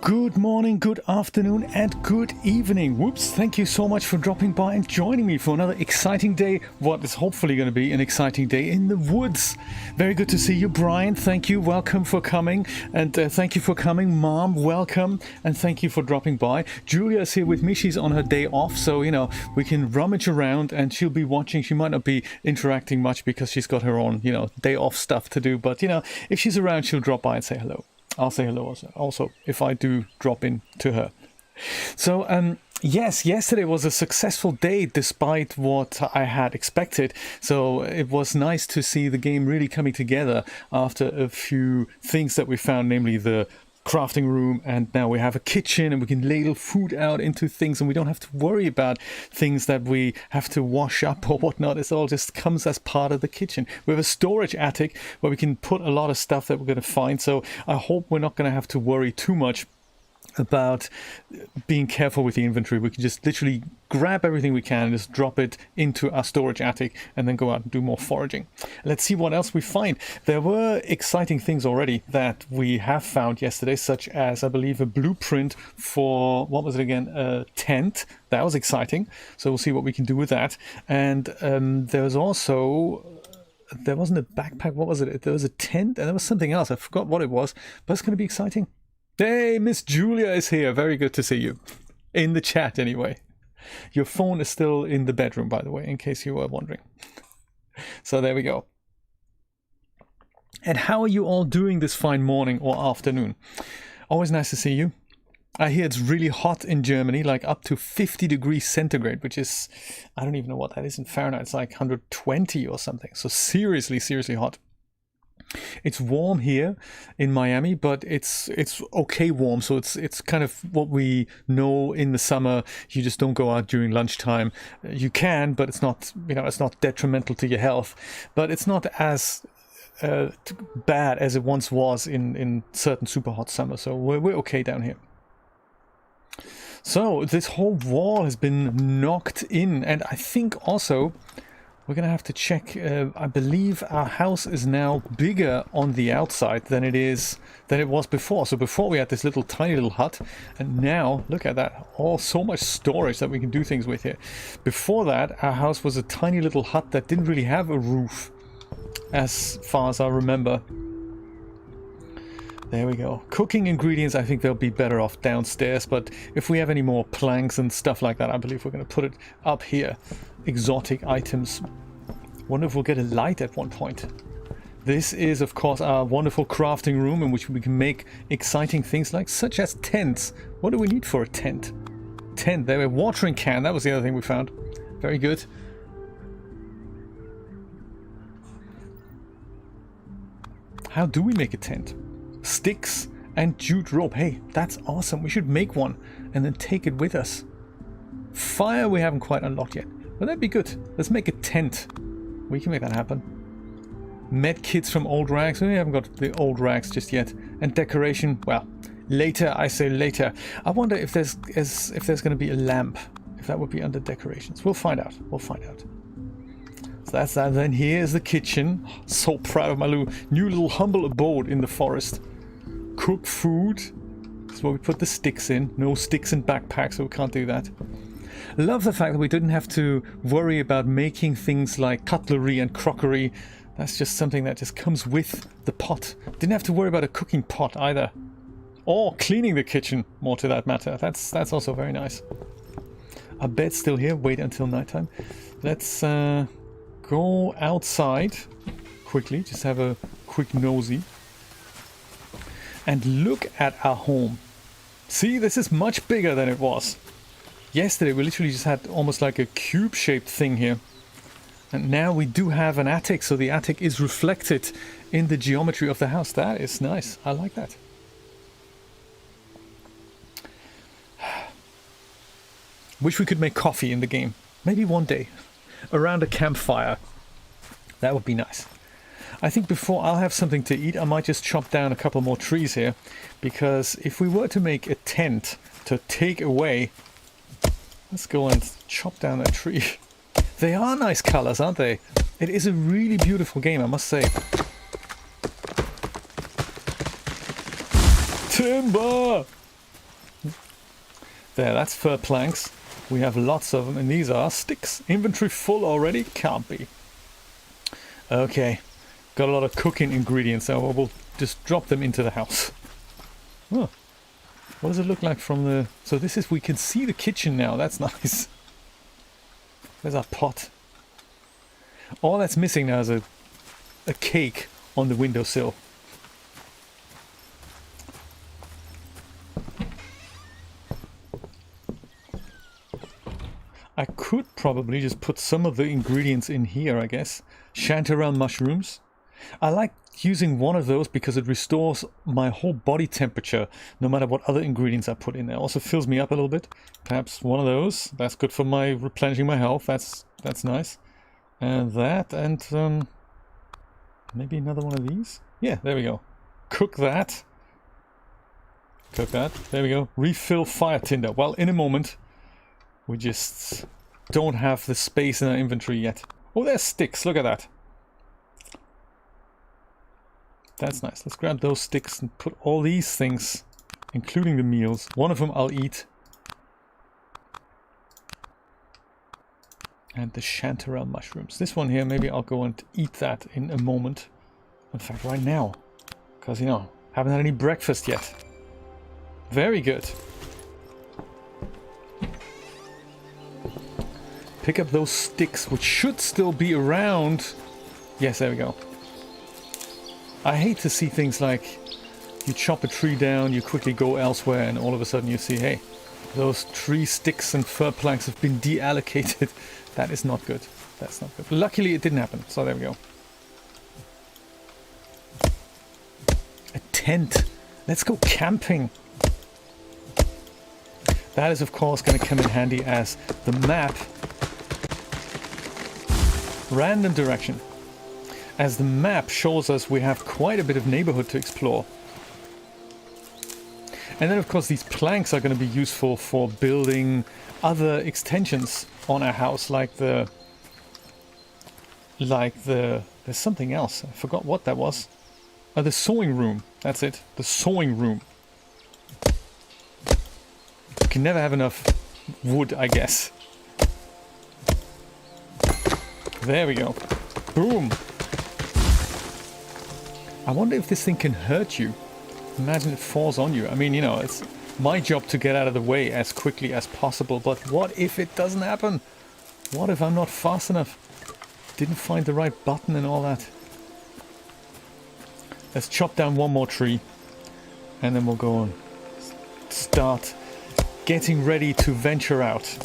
Good morning, good afternoon, and good evening. Whoops, thank you so much for dropping by and joining me for another exciting day. What is hopefully going to be an exciting day in the woods. Very good to see you, Brian. Thank you. Welcome for coming. And thank you for coming, Mom. Welcome. And thank you for dropping by. Julia is here with me. She's on her day off. So, you know, we can rummage around and she'll be watching. She might not be interacting much because she's got her own, you know, day off stuff to do. But, you know, if she's around, she'll drop by and say hello. I'll say hello also if I do drop in to her. So, yes, yesterday was a successful day despite what I had expected. So it was nice to see the game really coming together after a few things that we found, namely the crafting room, and now we have a kitchen and we can ladle food out into things and we don't have to worry about things that we have to wash up or whatnot. It all just comes as part of the kitchen. We have a storage attic where we can put a lot of stuff that we're going to find, so I hope we're not going to have to worry too much about being careful with the inventory. We can just literally grab everything we can and just drop it into our storage attic and then go out and do more foraging. Let's see what else we find. There were exciting things already that we have found yesterday, such as, I believe, a blueprint for, what was it again, a tent. That was exciting. So we'll see what we can do with that. And there was also, there wasn't a backpack, what was it? There was a tent and there was something else. I forgot what it was, but it's going to be exciting. Hey, Miss Julia is here. Very good to see you. In the chat, anyway. Your phone is still in the bedroom, by the way, in case you were wondering. So there we go. And how are you all doing this fine morning or afternoon? Always nice to see you. I hear it's really hot in Germany, like up to 50 degrees centigrade, which is, I don't even know what that is in Fahrenheit. It's like 120 or something. So seriously, seriously hot. It's warm here in Miami, but it's okay warm. So it's kind of what we know in the summer. You just don't go out during lunchtime. You can, but it's not, you know, it's not detrimental to your health. But it's not as bad as it once was in certain super hot summers. So we're okay down here. So this whole wall has been knocked in, and I think also we're going to have to check. I believe our house is now bigger on the outside than it was before. So before we had this little tiny little hut, and now look at that. Oh, so much storage that we can do things with here. Before that, our house was a tiny little hut that didn't really have a roof, as far as I remember. There we go. Cooking ingredients, I think they'll be better off downstairs, but if we have any more planks and stuff like that, I believe we're going to put it up here. Exotic items. Wonder if we'll get a light at one point. This is, of course, our wonderful crafting room in which we can make exciting things like such as tents. What do we need for a tent? Tent. There, a watering can. That was the other thing we found. Very good. How do we make a tent? Sticks and jute rope. Hey, that's awesome. We should make one and then take it with us. Fire we haven't quite unlocked yet. But that'd be good. Let's make a tent. We can make that happen. Med kits from old rags. We haven't got the old rags just yet. And decoration, well, later. I say later. I wonder if there's going to be a lamp. If that would be under decorations. We'll find out. We'll find out. So that's that. Then here's the kitchen. So proud of my new little humble abode in the forest. Cook food. This is where we put the sticks in. No sticks in backpacks, so we can't do that. Love the fact that we didn't have to worry about making things like cutlery and crockery. That's just something that just comes with the pot. Didn't have to worry about a cooking pot either. Or cleaning the kitchen, more to that matter. That's also very nice. Our bed's still here. Wait until nighttime. Let's go outside quickly. Just have a quick nosy. And look at our home. See, this is much bigger than it was. Yesterday we literally just had almost like a cube-shaped thing here. And now we do have an attic, so the attic is reflected in the geometry of the house. That is nice. I like that. Wish we could make coffee in the game. Maybe one day. Around a campfire. That would be nice. I think before I'll have something to eat, I might just chop down a couple more trees here. Because if we were to make a tent to take away... Let's go and chop down that tree. They are nice colors, aren't they? It is a really beautiful game, I must say. Timber! There, that's fir planks. We have lots of them, and these are sticks. Inventory full already? Can't be. Okay, got a lot of cooking ingredients, so we'll just drop them into the house. Oh, what does it look like from the... So this is... We can see the kitchen now, that's nice. There's our pot. All that's missing now is a cake on the windowsill. I could probably just put some of the ingredients in here, I guess. Chanterelle mushrooms. I like using one of those because it restores my whole body temperature, no matter what other ingredients I put in there. Also fills me up a little bit. Perhaps one of those. That's good for my replenishing my health. That's nice. And that, and maybe another one of these. Yeah, there we go. Cook that. Cook that. There we go. Refill fire tinder. Well, in a moment. We just don't have the space in our inventory yet. Oh, there's sticks. Look at that. That's nice. Let's grab those sticks and put all these things, including the meals. One of them I'll eat. And the chanterelle mushrooms. This one here, maybe I'll go and eat that in a moment. In fact, right now. Because, you know, haven't had any breakfast yet. Very good. Pick up those sticks, which should still be around. Yes, there we go. I hate to see things like you chop a tree down, you quickly go elsewhere, and all of a sudden you see, hey, those tree sticks and fir planks have been deallocated. That is not good. That's not good. Luckily, it didn't happen, so there we go. A tent. Let's go camping. That is, of course, going to come in handy as the map. Random direction. As the map shows us, we have quite a bit of neighborhood to explore. And then, of course, these planks are going to be useful for building other extensions on our house, like the... There's something else. I forgot what that was. The sewing room. That's it. The sewing room. You can never have enough wood, I guess. There we go. Boom. I wonder if this thing can hurt you. Imagine it falls on you. I mean, you know, it's my job to get out of the way as quickly as possible. But what if it doesn't happen? What if I'm not fast enough? Didn't find the right button and all that. Let's chop down one more tree. And then we'll go and start getting ready to venture out.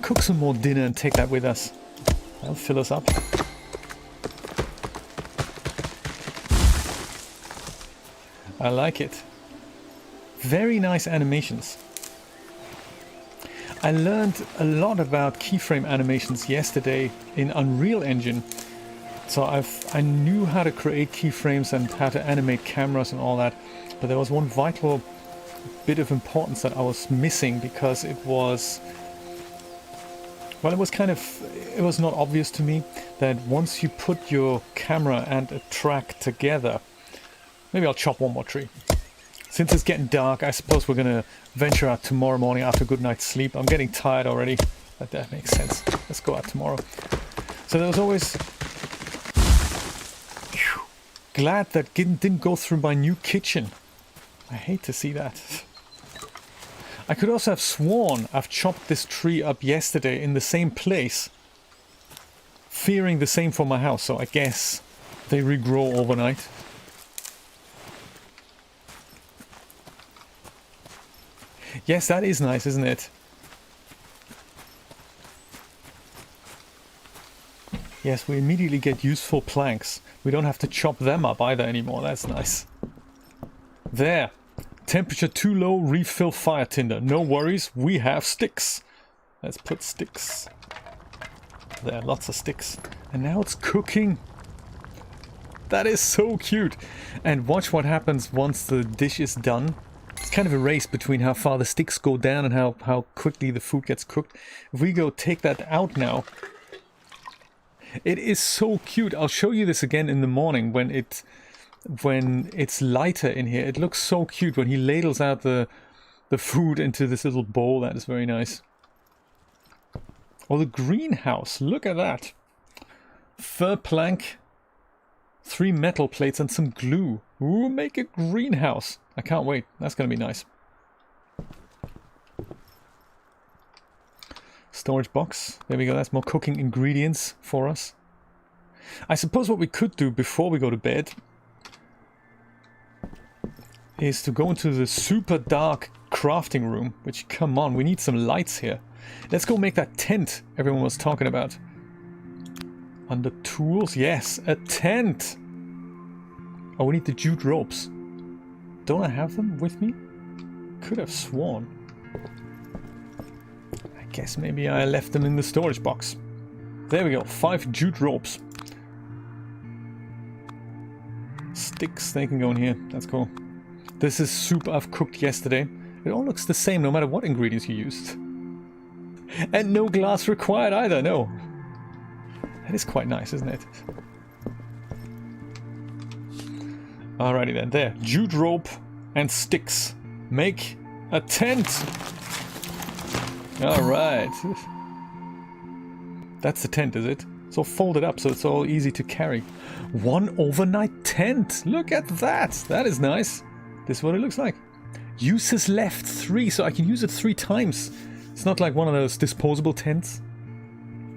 Cook some more dinner and take that with us. That'll fill us up. I like it. Very nice animations. I learned a lot about keyframe animations yesterday in Unreal Engine. So I knew how to create keyframes and how to animate cameras and all that. But there was one vital bit of importance that I was missing because it was... Well, it was not obvious to me that once you put your camera and a track together... Maybe I'll chop one more tree. Since it's getting dark, I suppose we're going to venture out tomorrow morning after a good night's sleep. I'm getting tired already. That makes sense. Let's go out tomorrow. So there was always... Whew, glad that didn't go through my new kitchen. I hate to see that. I could also have sworn I've chopped this tree up yesterday in the same place, fearing the same for my house, so I guess they regrow overnight. Yes, that is nice, isn't it? Yes, we immediately get useful planks. We don't have to chop them up either anymore. That's nice. There. Temperature too low, refill fire tinder. No worries, we have sticks. Let's put sticks. There, lots of sticks. And now it's cooking. That is so cute. And watch what happens once the dish is done. It's kind of a race between how far the sticks go down and how quickly the food gets cooked. If we go take that out now, it is so cute. I'll show you this again in the morning when it's lighter in here. It looks so cute when he ladles out the the food into this little bowl. That is very nice. Oh, the greenhouse. Look at that. Fir plank, 3 metal plates and some glue. Ooh, make a greenhouse. I can't wait. That's going to be nice. Storage box. There we go. That's more cooking ingredients for us. I suppose what we could do before we go to bed is to go into the super dark crafting room, which, come on, we need some lights here. Let's go make that tent everyone was talking about. Under tools, yes, a tent. Oh, we need the jute ropes. Don't I have them with me? Could have sworn. I guess maybe I left them in the storage box. There we go, 5 jute ropes. Sticks, they can go in here, that's cool. This is soup I've cooked yesterday. It all looks the same no matter what ingredients you used. And no glass required either, no. That is quite nice, isn't it? Alrighty then, there. Jute rope and sticks. Make a tent! Alright. That's the tent, is it? It's all folded up so it's all easy to carry. 1 overnight tent! Look at that! That is nice. This is what it looks like. Uses left 3, so I can use it 3 times. It's not like one of those disposable tents.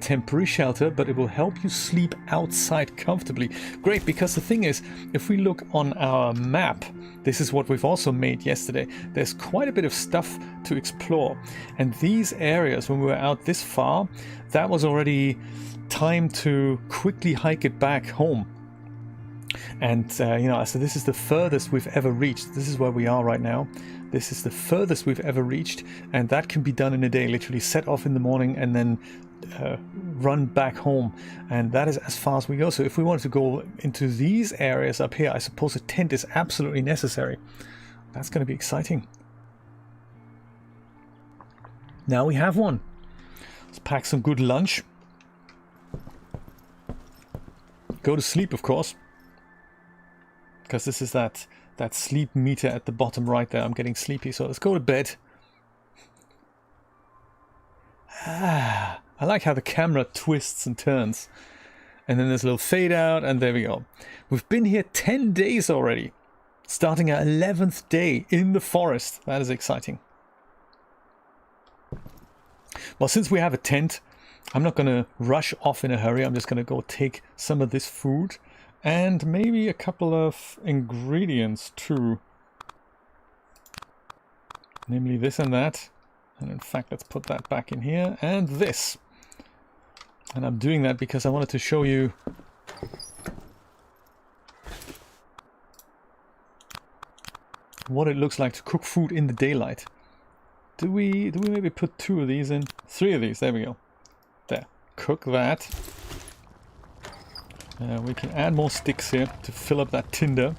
Temporary shelter, but it will help you sleep outside comfortably. Great, because the thing is, if we look on our map, this is what we've also made yesterday, there's quite a bit of stuff to explore. And these areas, when we were out this far, that was already time to quickly hike it back home. And, you know, so this is the furthest we've ever reached. This is where we are right now. This is the furthest we've ever reached, and that can be done in a day. Literally set off in the morning and then run back home, and that is as far as we go. So if we wanted to go into these areas up here, I suppose a tent is absolutely necessary. That's going to be exciting. Now we have one. Let's pack some good lunch. Go to sleep, of course, because this is that sleep meter at the bottom right there. I'm getting sleepy, so let's go to bed. I like how the camera twists and turns. And then there's a little fade out, and there we go. We've been here 10 days already. Starting our 11th day in the forest. That is exciting. Well, since we have a tent, I'm not going to rush off in a hurry. I'm just going to go take some of this food. And maybe a couple of ingredients too. Namely this and that. And in fact, let's put that back in here. And this. And I'm doing that because I wanted to show you what it looks like to cook food in the daylight. Do we maybe put 2 of these in? 3 of these, there we go. There, cook that. We can add more sticks here to fill up that tinder.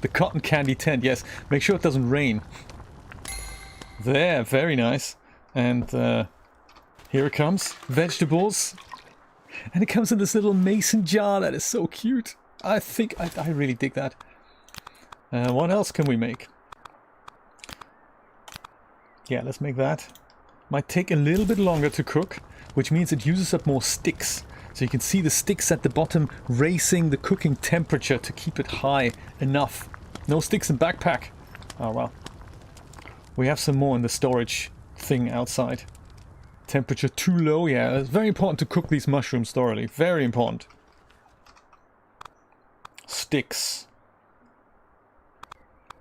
The cotton candy tent, yes. Make sure it doesn't rain. There, very nice. And here it comes. Vegetables. And it comes in this little mason jar. That is so cute. I think I really dig that. What else can we make? Yeah, let's make that. Might take a little bit longer to cook, which means it uses up more sticks. So you can see the sticks at the bottom raising the cooking temperature to keep it high enough. No sticks in backpack. Oh well. We have some more in the storage thing outside. Temperature too low, yeah. It's very important to cook these mushrooms thoroughly. Very important. Sticks.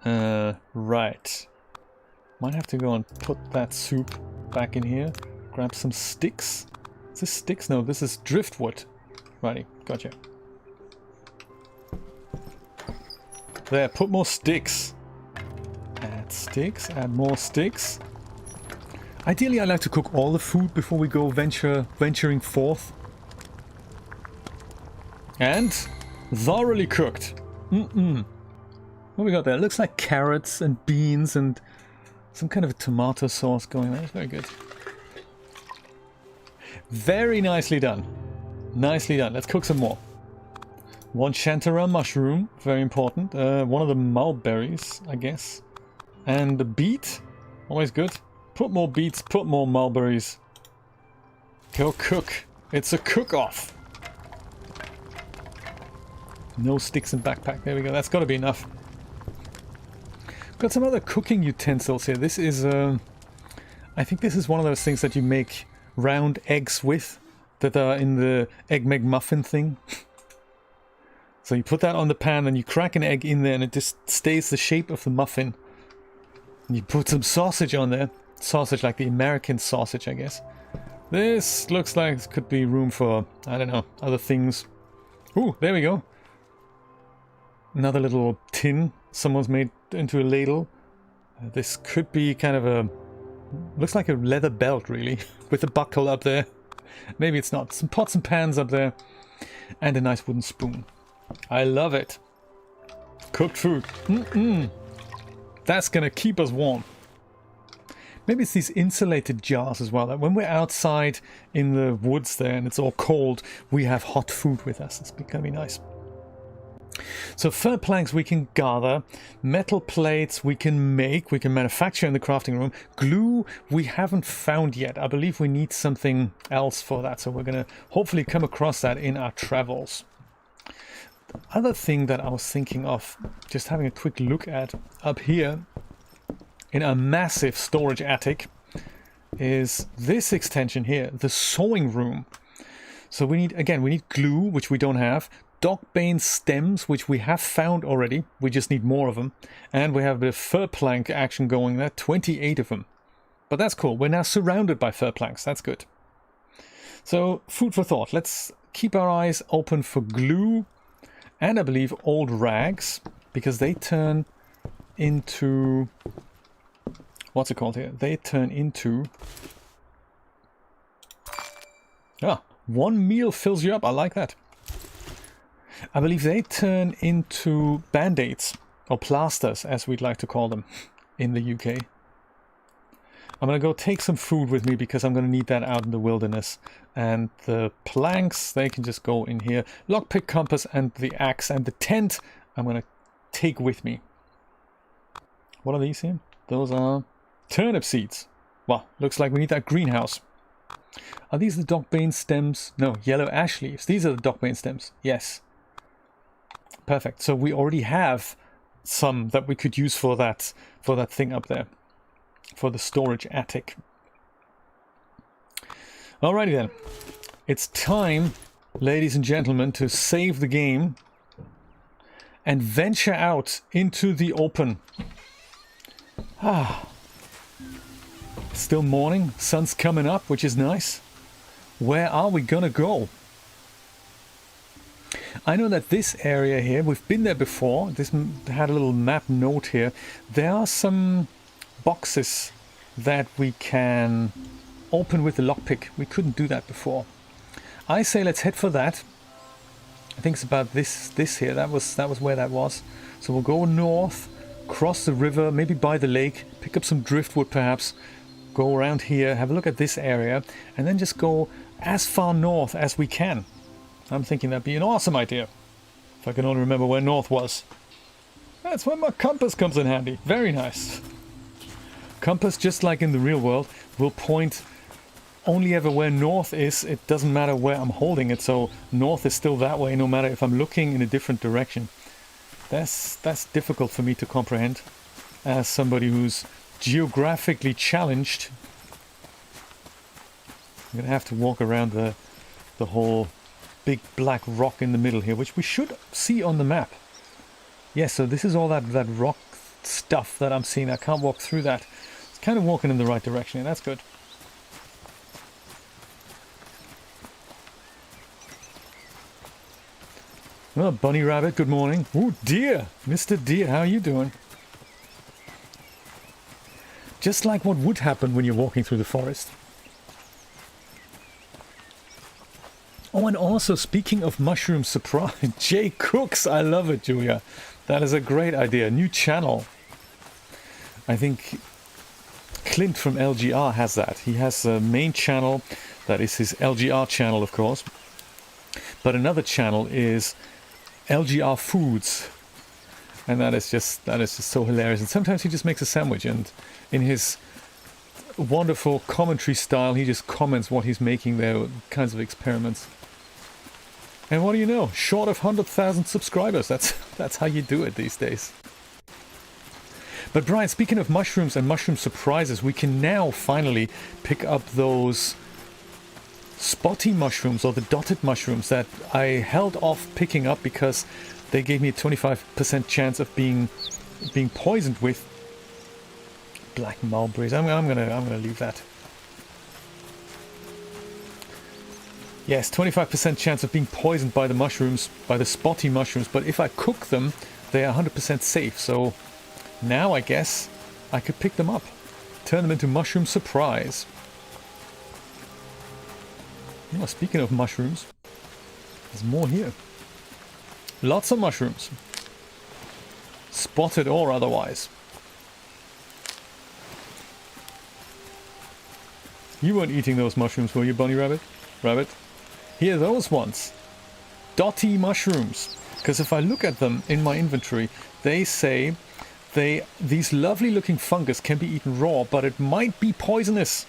Right. Might have to go and put that soup back in here. Grab some sticks. Is this sticks? No, this is driftwood. Righty, gotcha. There, put more sticks. Add sticks, add more sticks. Ideally, I like to cook all the food before we go venturing forth. And thoroughly cooked. What we got there? It looks like carrots and beans and some kind of a tomato sauce going on. That's very good. Very nicely done. Nicely done. Let's cook some more. 1 chanterelle mushroom. Very important. One of the mulberries, I guess. And the beet, always good. Put more beets, put more mulberries. Go cook. It's a cook-off. No sticks and backpack. There we go. That's got to be enough. Got some other cooking utensils here. This is, I think this is one of those things that you make round eggs with, that are in the Egg McMuffin thing. So you put that on the pan and you crack an egg in there and it just stays the shape of the muffin. And you put some sausage on there. Sausage like the American sausage, I guess. This looks like it could be room for, I don't know, other things. Ooh, there we go. Another little tin someone's made into a ladle. This could be kind of a... looks like a leather belt, really, with a buckle up there. Maybe it's not. Some pots and pans up there. And a nice wooden spoon. I love it. Cooked food. That's gonna keep us warm. Maybe it's these insulated jars as well. That when we're outside in the woods there and it's all cold, we have hot food with us. It's gonna be nice. So fir planks we can gather, metal plates we can make, we can manufacture in the crafting room. Glue we haven't found yet. I believe we need something else for that, so we're going to hopefully come across that in our travels. The other thing that I was thinking of, just having a quick look at up here in our massive storage attic, is this extension here, the sewing room. So we need, again, we need glue, which we don't have. Dogbane stems, which we have found already. We just need more of them. And we have a bit of fir plank action going there. 28 of them. But that's cool. We're now surrounded by fir planks. That's good. So, food for thought. Let's keep our eyes open for glue. And I believe old rags. Because they turn into... what's it called here? They turn into... ah, one meal fills you up. I like that. I believe they turn into band-aids, or plasters, as we'd like to call them in the UK. I'm going to go take some food with me because I'm going to need that out in the wilderness. And the planks, they can just go in here. Lockpick, compass, and the axe, and the tent I'm going to take with me. What are these here? Those are turnip seeds. Well, looks like we need that greenhouse. Are these the dogbane stems? No, yellow ash leaves. These are the dogbane stems. Yes. Perfect. So we already have some that we could use for that thing up there, for the storage attic. Alrighty then. It's time, ladies and gentlemen, to save the game and venture out into the open. Still morning, sun's coming up, which is nice. Where are we gonna go? I know that this area here, we've been there before. This had a little map note here. There are some boxes that we can open with the lockpick. We couldn't do that before. I say let's head for that. I think it's about this here. That was where that was. So we'll go north, cross the river, maybe by the lake, pick up some driftwood perhaps, go around here, have a look at this area, and then just go as far north as we can. I'm thinking that'd be an awesome idea. If I can only remember where north was. That's where my compass comes in handy. Very nice. Compass, just like in the real world, will point only ever where north is. It doesn't matter where I'm holding it, so north is still that way, no matter if I'm looking in a different direction. That's difficult for me to comprehend as somebody who's geographically challenged. I'm gonna have to walk around the whole big black rock in the middle here, which we should see on the map. Yes, so this is all that rock stuff that I'm seeing. I can't walk through that. It's kind of walking in the right direction, and that's good. Oh, bunny rabbit, good morning. Ooh, deer! Mr. Deer, how are you doing? Just like what would happen when you're walking through the forest. Oh, and also, speaking of mushroom surprise, Jay Cooks, I love it, Julia. That is a great idea. New channel. I think Clint from LGR has that. He has a main channel, that is his LGR channel, of course. But another channel is LGR Foods. And that is just so hilarious. And sometimes he just makes a sandwich, and in his wonderful commentary style, he just comments what he's making there, kinds of experiments. And what do you know? Short of 100,000 subscribers. That's how you do it these days. But Brian, speaking of mushrooms and mushroom surprises, we can now finally pick up those spotty mushrooms, or the dotted mushrooms, that I held off picking up because they gave me a 25% chance of being poisoned with black mulberries. I'm gonna leave that. Yes, 25% chance of being poisoned by the mushrooms, by the spotty mushrooms. But if I cook them, they are 100% safe. So now I guess I could pick them up, turn them into mushroom surprise. Oh, speaking of mushrooms, there's more here. Lots of mushrooms. Spotted or otherwise. You weren't eating those mushrooms, were you, Bunny Rabbit? Rabbit? Here, those ones. Dotty mushrooms. Because if I look at them in my inventory, they say these lovely looking fungus can be eaten raw, but it might be poisonous.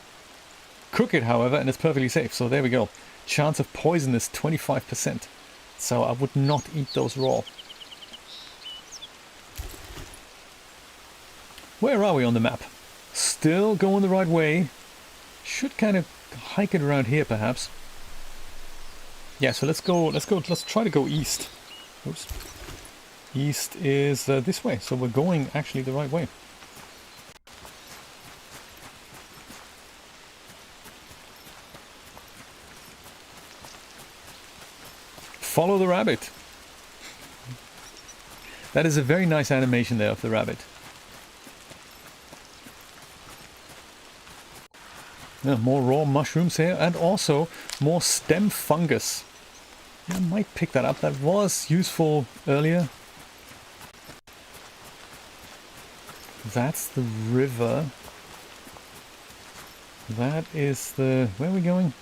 Cook it, however, and it's perfectly safe. So there we go. Chance of poison is 25%. So I would not eat those raw. Where are we on the map? Still going the right way. Should kind of hike it around here, perhaps. Yeah, so let's try to go east. Oops. East is this way, so we're going actually the right way. Follow the rabbit. That is a very nice animation there of the rabbit. Yeah, more raw mushrooms here, and also more stem fungus. I might pick that up. That was useful earlier. That's the river. That is the... Where are we going?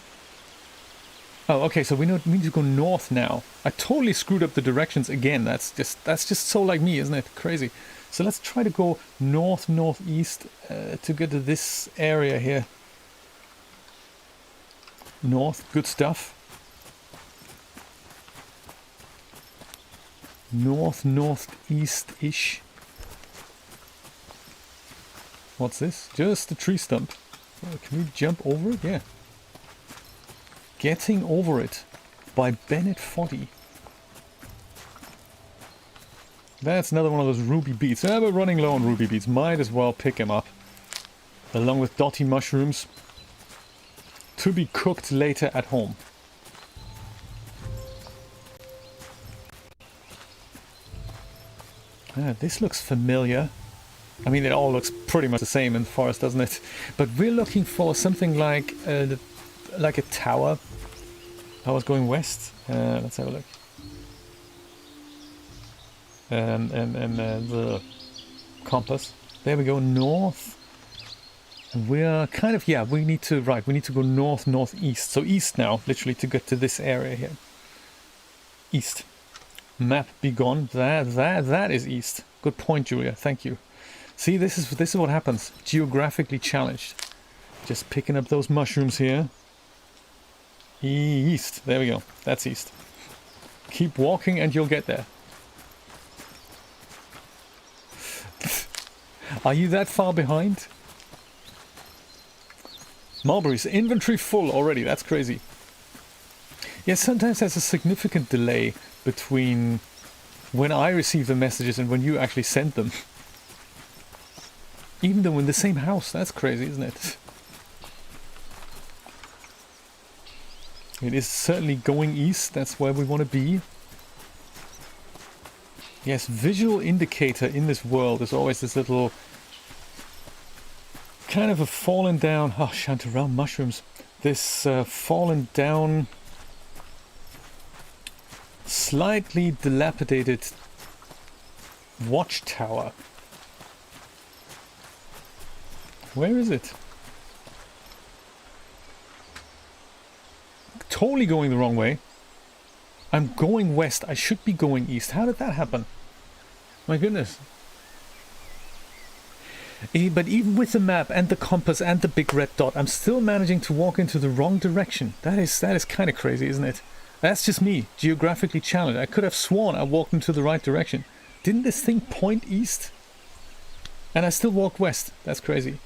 Oh, okay, so we need to go north now. I totally screwed up the directions again. That's just so like me, isn't it? Crazy. So let's try to go northeast to get to this area here. North, good stuff. Northeast-ish. What's this? Just a tree stump. Oh, can we jump over it? Yeah. Getting Over It by Bennett Foddy. That's another one of those ruby beets. We're running low on ruby beets. Might as well pick them up. Along with dotty mushrooms. To be cooked later at home. This looks familiar. I mean, it all looks pretty much the same in the forest, doesn't it? But we're looking for something like a tower. I was going west. Let's have a look. And the compass. There we go, north. And we're kind of, yeah, we need to go northeast. So east now, literally, to get to this area here. East. Map be gone. That is east. Good point, Julia. Thank you. See, this is what happens. Geographically challenged. Just picking up those mushrooms here. East. There we go. That's east. Keep walking and you'll get there. Are you that far behind? Mulberries. Inventory full already. That's crazy. Yes, sometimes there's a significant delay between when I receive the messages and when you actually send them. Even though in the same house. That's crazy, isn't it? It is certainly going east. That's where we want to be. Yes, visual indicator in this world is always this little kind of a fallen down... Oh, chanterelle mushrooms. This fallen down... slightly dilapidated watchtower. Where is it? Totally going the wrong way. I'm going west. I should be going east. How did that happen? My goodness. But even with the map and the compass and the big red dot, I'm still managing to walk into the wrong direction. That is kind of crazy, isn't it? That's just me, geographically challenged. I could have sworn I walked into the right direction. Didn't this thing point east? And I still walked west. That's crazy.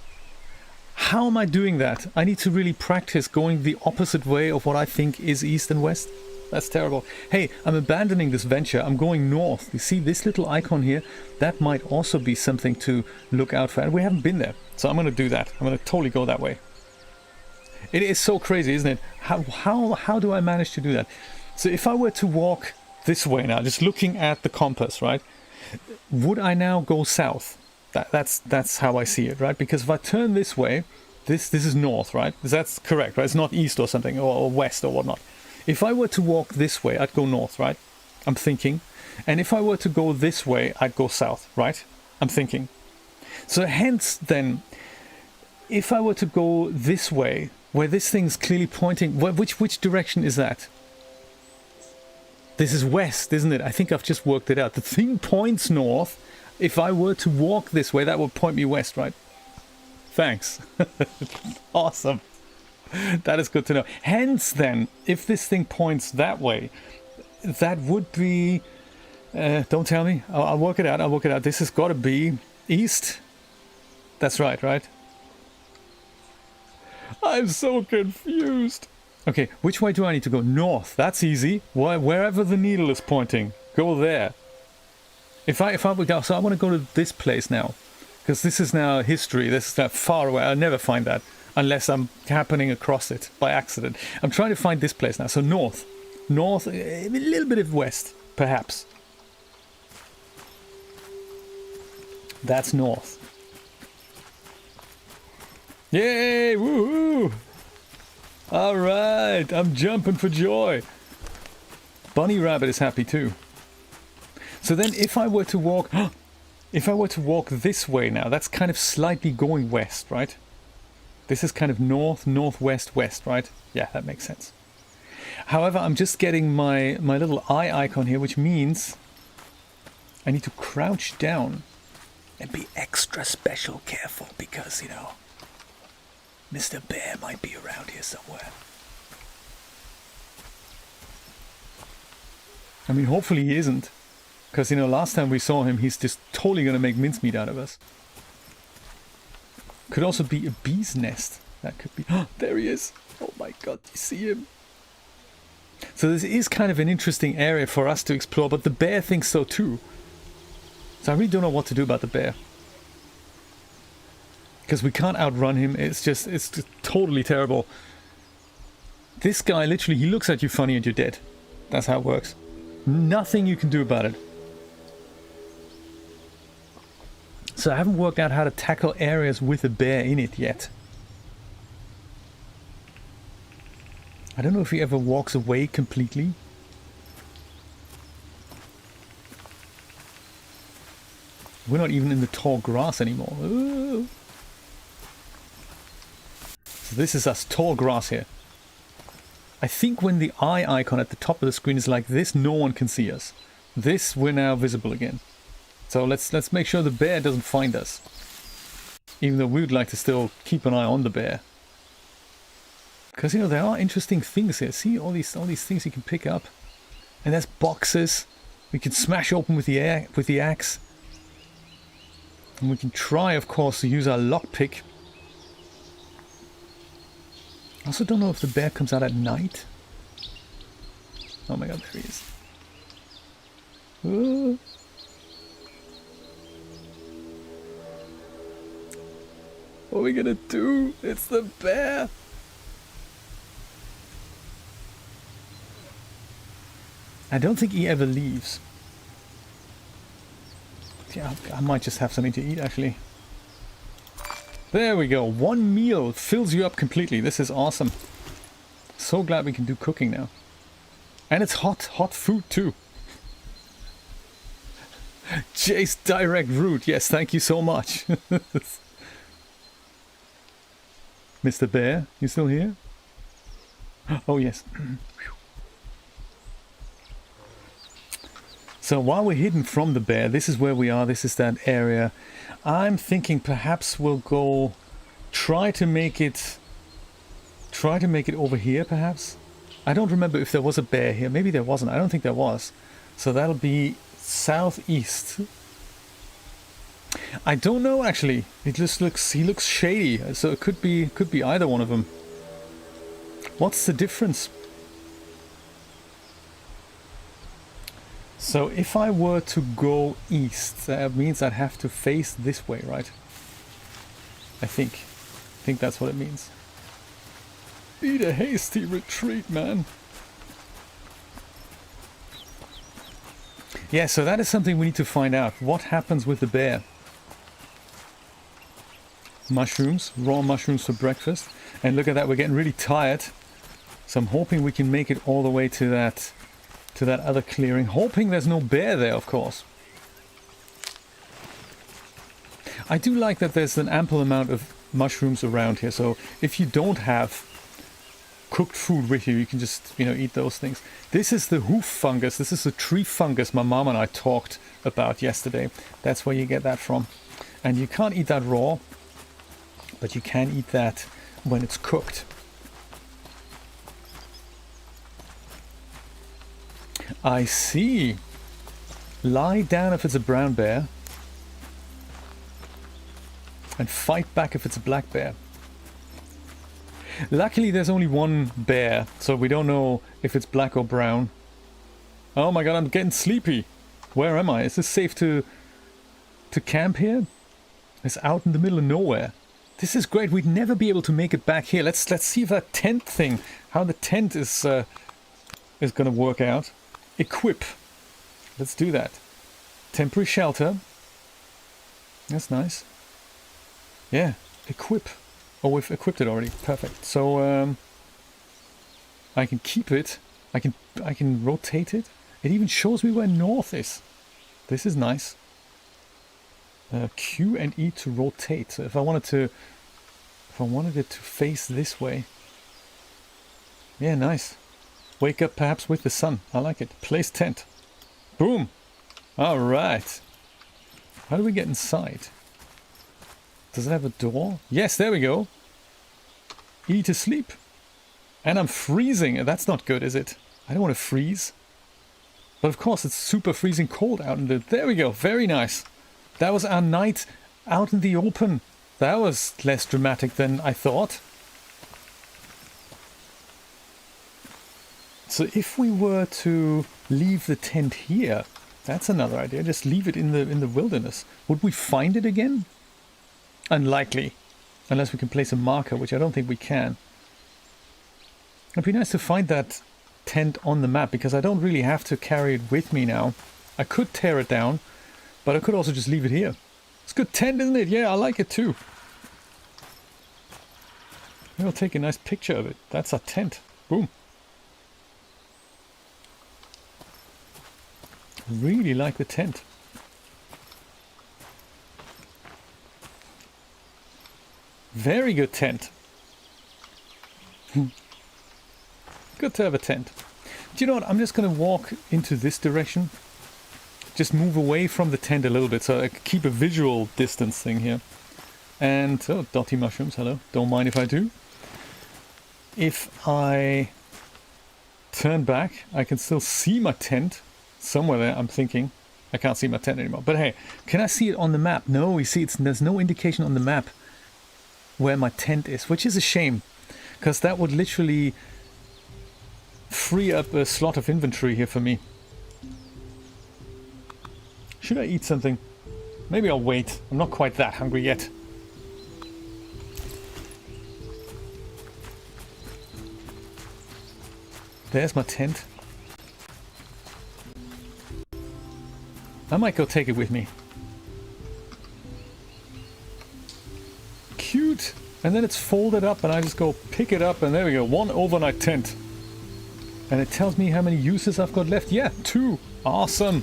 How am I doing that? I need to really practice going the opposite way of what I think is east and west. That's terrible. Hey, I'm abandoning this venture. I'm going north. You see this little icon here? That might also be something to look out for. And we haven't been there. So I'm going to do that. I'm going to totally go that way. It is so crazy, isn't it? How do I manage to do that? So if I were to walk this way now, just looking at the compass, right? Would I now go south? That's how I see it, right? Because if I turn this way, this is north, right? That's correct, right? It's not east or something, or west or whatnot. If I were to walk this way, I'd go north, right? I'm thinking. And if I were to go this way, I'd go south, right? I'm thinking. So hence then, if I were to go this way, where this thing's clearly pointing, which direction is that? This is west, isn't it? I think I've just worked it out. The thing points north. If I were to walk this way, that would point me west, right? Thanks. Awesome. That is good to know. Hence then, if this thing points that way, that would be... don't tell me. I'll work it out. I'll work it out. This has got to be east. That's right, right? I'm so confused. Okay, which way do I need to go? North. That's easy. Wherever the needle is pointing, go there. If I would go, so I want to go to this place now, because this is now history. This is that far away. I'll never find that unless I'm happening across it by accident. I'm trying to find this place now. So north, a little bit of west, perhaps. That's north. Yay! Woohoo! All right, I'm jumping for joy. Bunny Rabbit is happy too. So then if I were to walk, this way now, that's kind of slightly going west, right? This is kind of north, northwest, west, right? Yeah, that makes sense. However, I'm just getting my little eye icon here, which means I need to crouch down and be extra special careful because, you know, Mr. Bear might be around here somewhere. I mean, hopefully he isn't. Because, you know, last time we saw him, he's just totally going to make mincemeat out of us. Could also be a bee's nest. That could be... Oh, there he is! Oh my god, you see him? So this is kind of an interesting area for us to explore, but the bear thinks so too. So I really don't know what to do about the bear. Because we can't outrun him, it's just totally terrible. This guy, literally, he looks at you funny and you're dead. That's how it works. Nothing you can do about it. So I haven't worked out how to tackle areas with a bear in it yet. I don't know if he ever walks away completely. We're not even in the tall grass anymore. Ooh. So this is us, tall grass here. I think when the eye icon at the top of the screen is like this, no one can see us. This, we're now visible again. So let's make sure the bear doesn't find us. Even though we would like to still keep an eye on the bear. Because, you know, there are interesting things here. See all these things you can pick up. And there's boxes we can smash open with the axe. And we can try, of course, to use our lockpick. I also don't know if the bear comes out at night. Oh my god, there he is. Ooh. What are we gonna do? It's the bear! I don't think he ever leaves. Yeah, I might just have something to eat, actually. There we go. One meal fills you up completely. This is awesome. So glad we can do cooking now. And it's hot food too. Jace Direct Route. Yes, thank you so much. Mr. Bear, you still here? Oh, yes. So while we're hidden from the bear, this is where we are. This is that area. I'm thinking perhaps we'll go try to make it over here, perhaps. I don't remember if there was a bear here. Maybe there wasn't. I don't think there was. So that'll be southeast. I don't know actually. He looks shady. So it could be either one of them. What's the difference? So if I were to go east, that means I'd have to face this way, right? I think that's what it means. Need a hasty retreat, man. Yeah, so that is something we need to find out. What happens with the bear? Mushrooms, raw mushrooms for breakfast. And look at that, we're getting really tired. So I'm hoping we can make it all the way to that other clearing. Hoping there's no bear there, of course. I do like that there's an ample amount of mushrooms around here. So if you don't have cooked food with you, you can just, eat those things. This is the hoof fungus. This is the tree fungus my mom and I talked about yesterday. That's where you get that from. And you can't eat that raw, but you can eat that when it's cooked. I see. Lie down if it's a brown bear. And fight back if it's a black bear. Luckily there's only one bear, so we don't know if it's black or brown. Oh my god, I'm getting sleepy. Where am I? Is this safe to camp here? It's out in the middle of nowhere. This is great. We'd never be able to make it back here. Let's see if that tent thing, how the tent is gonna work out. Equip. Let's do that. Temporary shelter. That's nice. Yeah, equip. Oh, we've equipped it already. Perfect. So I can keep it. I can rotate it. It even shows me where north is. This is nice. Q and E to rotate. So if I wanted it to face this way. Yeah, nice. Wake up perhaps with the sun. I like it. Place tent. Boom. All right. How do we get inside? Does it have a door? Yes, there we go. E to sleep. And I'm freezing. That's not good, is it? I don't want to freeze. But of course, it's super freezing cold out in the... There we go. Very nice. That was our night out in the open. That was less dramatic than I thought. So if we were to leave the tent here, that's another idea. Just leave it in the wilderness. Would we find it again? Unlikely. Unless we can place a marker, which I don't think we can. It'd be nice to find that tent on the map, because I don't really have to carry it with me now. I could tear it down, but I could also just leave it here. It's a good tent, isn't it? Yeah, I like it too. Maybe I'll take a nice picture of it. That's our tent. Boom. Really like the tent. Very good tent. Good to have a tent. Do you know what? I'm just going to walk into this direction. Just move away from the tent a little bit so I can keep a visual distance thing here. And, oh, dotty mushrooms, hello. Don't mind if I do. If I turn back, I can still see my tent. Somewhere there, I'm thinking. I can't see my tent anymore. But hey, can I see it on the map? No, you see, there's no indication on the map where my tent is, which is a shame, because that would literally free up a slot of inventory here for me. Should I eat something? Maybe I'll wait. I'm not quite that hungry yet. There's my tent. I might go take it with me. Cute! And then it's folded up and I just go pick it up and there we go. One overnight tent. And it tells me how many uses I've got left. Yeah, 2. Awesome.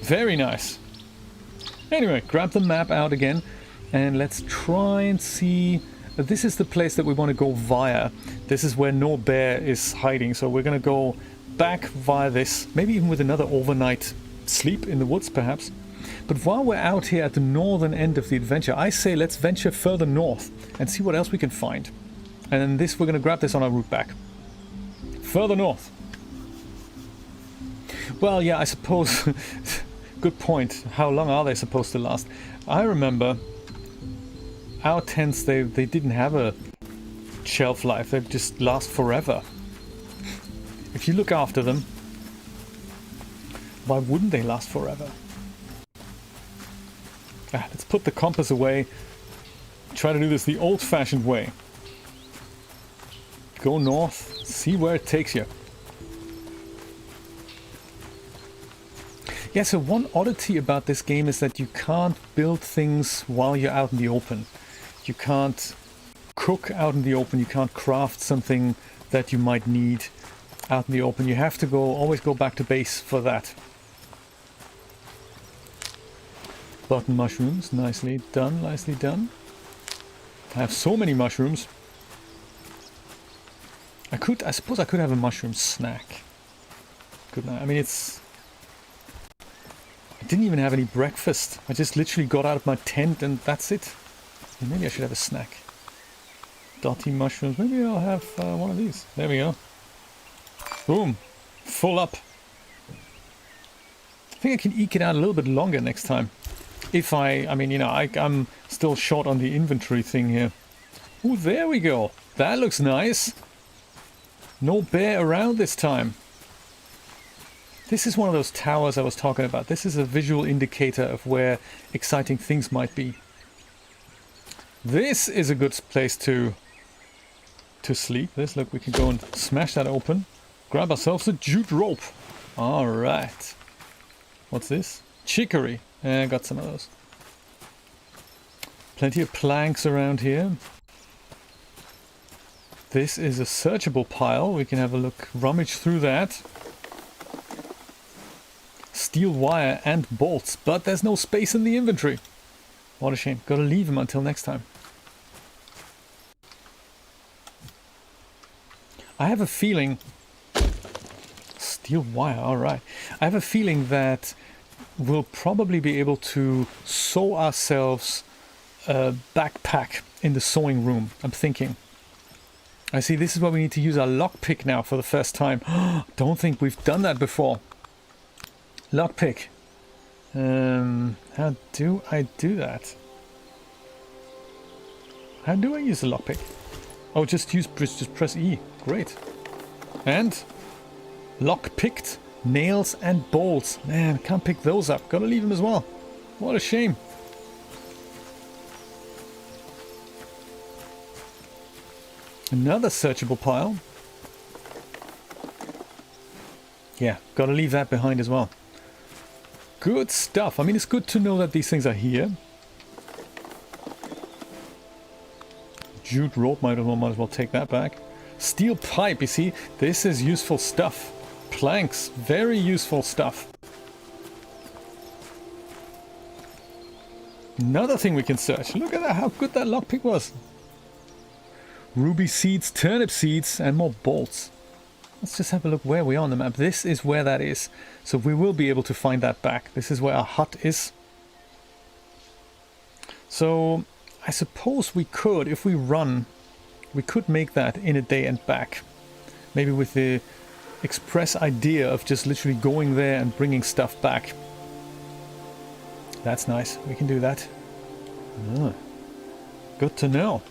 Very nice. Anyway, grab the map out again and let's try and see. This is the place that we want to go via. This is where no bear is hiding. So we're going to go back via this. Maybe even with another overnight sleep in the woods perhaps. But while we're out here at the northern end of the adventure, I say let's venture further north and see what else we can find. And then this, we're going to grab this on our route back. Further north. Well, yeah, I suppose... Good point. How long are they supposed to last? I remember our tents, they didn't have a shelf life. They just last forever. If you look after them, why wouldn't they last forever? Let's put the compass away. Try to do this the old-fashioned way. Go north, see where it takes you. Yeah, so one oddity about this game is that you can't build things while you're out in the open. You can't cook out in the open, you can't craft something that you might need out in the open. You have to always go back to base for that. Button mushrooms, nicely done, nicely done. I have so many mushrooms. I suppose I could have a mushroom snack. Couldn't I? I mean, I didn't even have any breakfast. I just literally got out of my tent and that's it. And maybe I should have a snack. Dotty mushrooms. Maybe I'll have one of these. There we go. Boom. Full up. I think I can eke it out a little bit longer next time. If I mean, you know, I'm still short on the inventory thing here. Ooh, there we go. That looks nice. No bear around this time. This is one of those towers I was talking about. This is a visual indicator of where exciting things might be. This is a good place to sleep. Look, we can go and smash that open. Grab ourselves a jute rope. Alright. What's this? Chicory. I got some of those. Plenty of planks around here. This is a searchable pile. We can have a look, rummage through that. Steel wire and bolts, but there's no space in the inventory. What a shame. Gotta leave them until next time. I have a feeling... Steel wire, alright. I have a feeling that we'll probably be able to sew ourselves a backpack in the sewing room. I'm thinking. I see, this is where we need to use our lockpick now for the first time. Don't think we've done that before. Lockpick. How do I do that? How do I use the lockpick? Oh, just press E. Great. And lockpicked nails and bolts. Man, can't pick those up. Gotta leave them as well. What a shame. Another searchable pile. Yeah, gotta leave that behind as well. Good stuff. I mean, it's good to know that these things are here. Jute rope, might as well take that back. Steel pipe, you see, this is useful stuff. Planks, very useful stuff. Another thing we can search. Look at that, how good that lockpick was. Ruby seeds, turnip seeds, and more bolts. Let's just have a look where we are on the map. This is where that is. So we will be able to find that back. This is where our hut is. So I suppose we could, if we run, we could make that in a day and back. Maybe with the express idea of just literally going there and bringing stuff back. That's nice. We can do that. Good to know.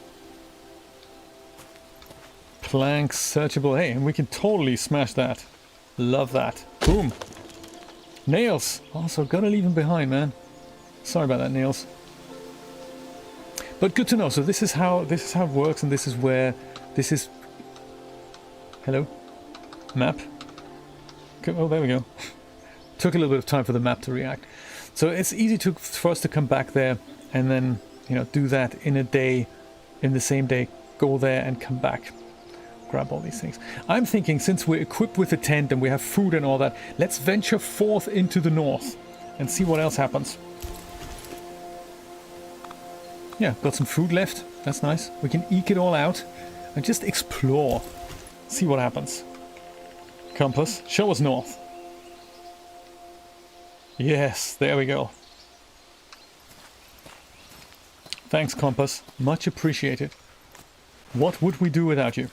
Planks, searchable. Hey, and we can totally smash that. Love that. Boom. Nails. Also, gotta leave them behind, man. Sorry about that, nails. But good to know. So this is how it works, and this is where this is. Hello, map. Oh, there we go. Took a little bit of time for the map to react. So it's easy for us to come back there and then, you know, do that in a day, in the same day. Go there and come back. Grab all these things. I'm thinking, since we're equipped with a tent and we have food and all that, let's venture forth into the north and see what else happens. Yeah, got some food left. That's nice. We can eke it all out and just explore. See what happens. Compass, show us north. Yes, there we go. Thanks, Compass. Much appreciated. What would we do without you?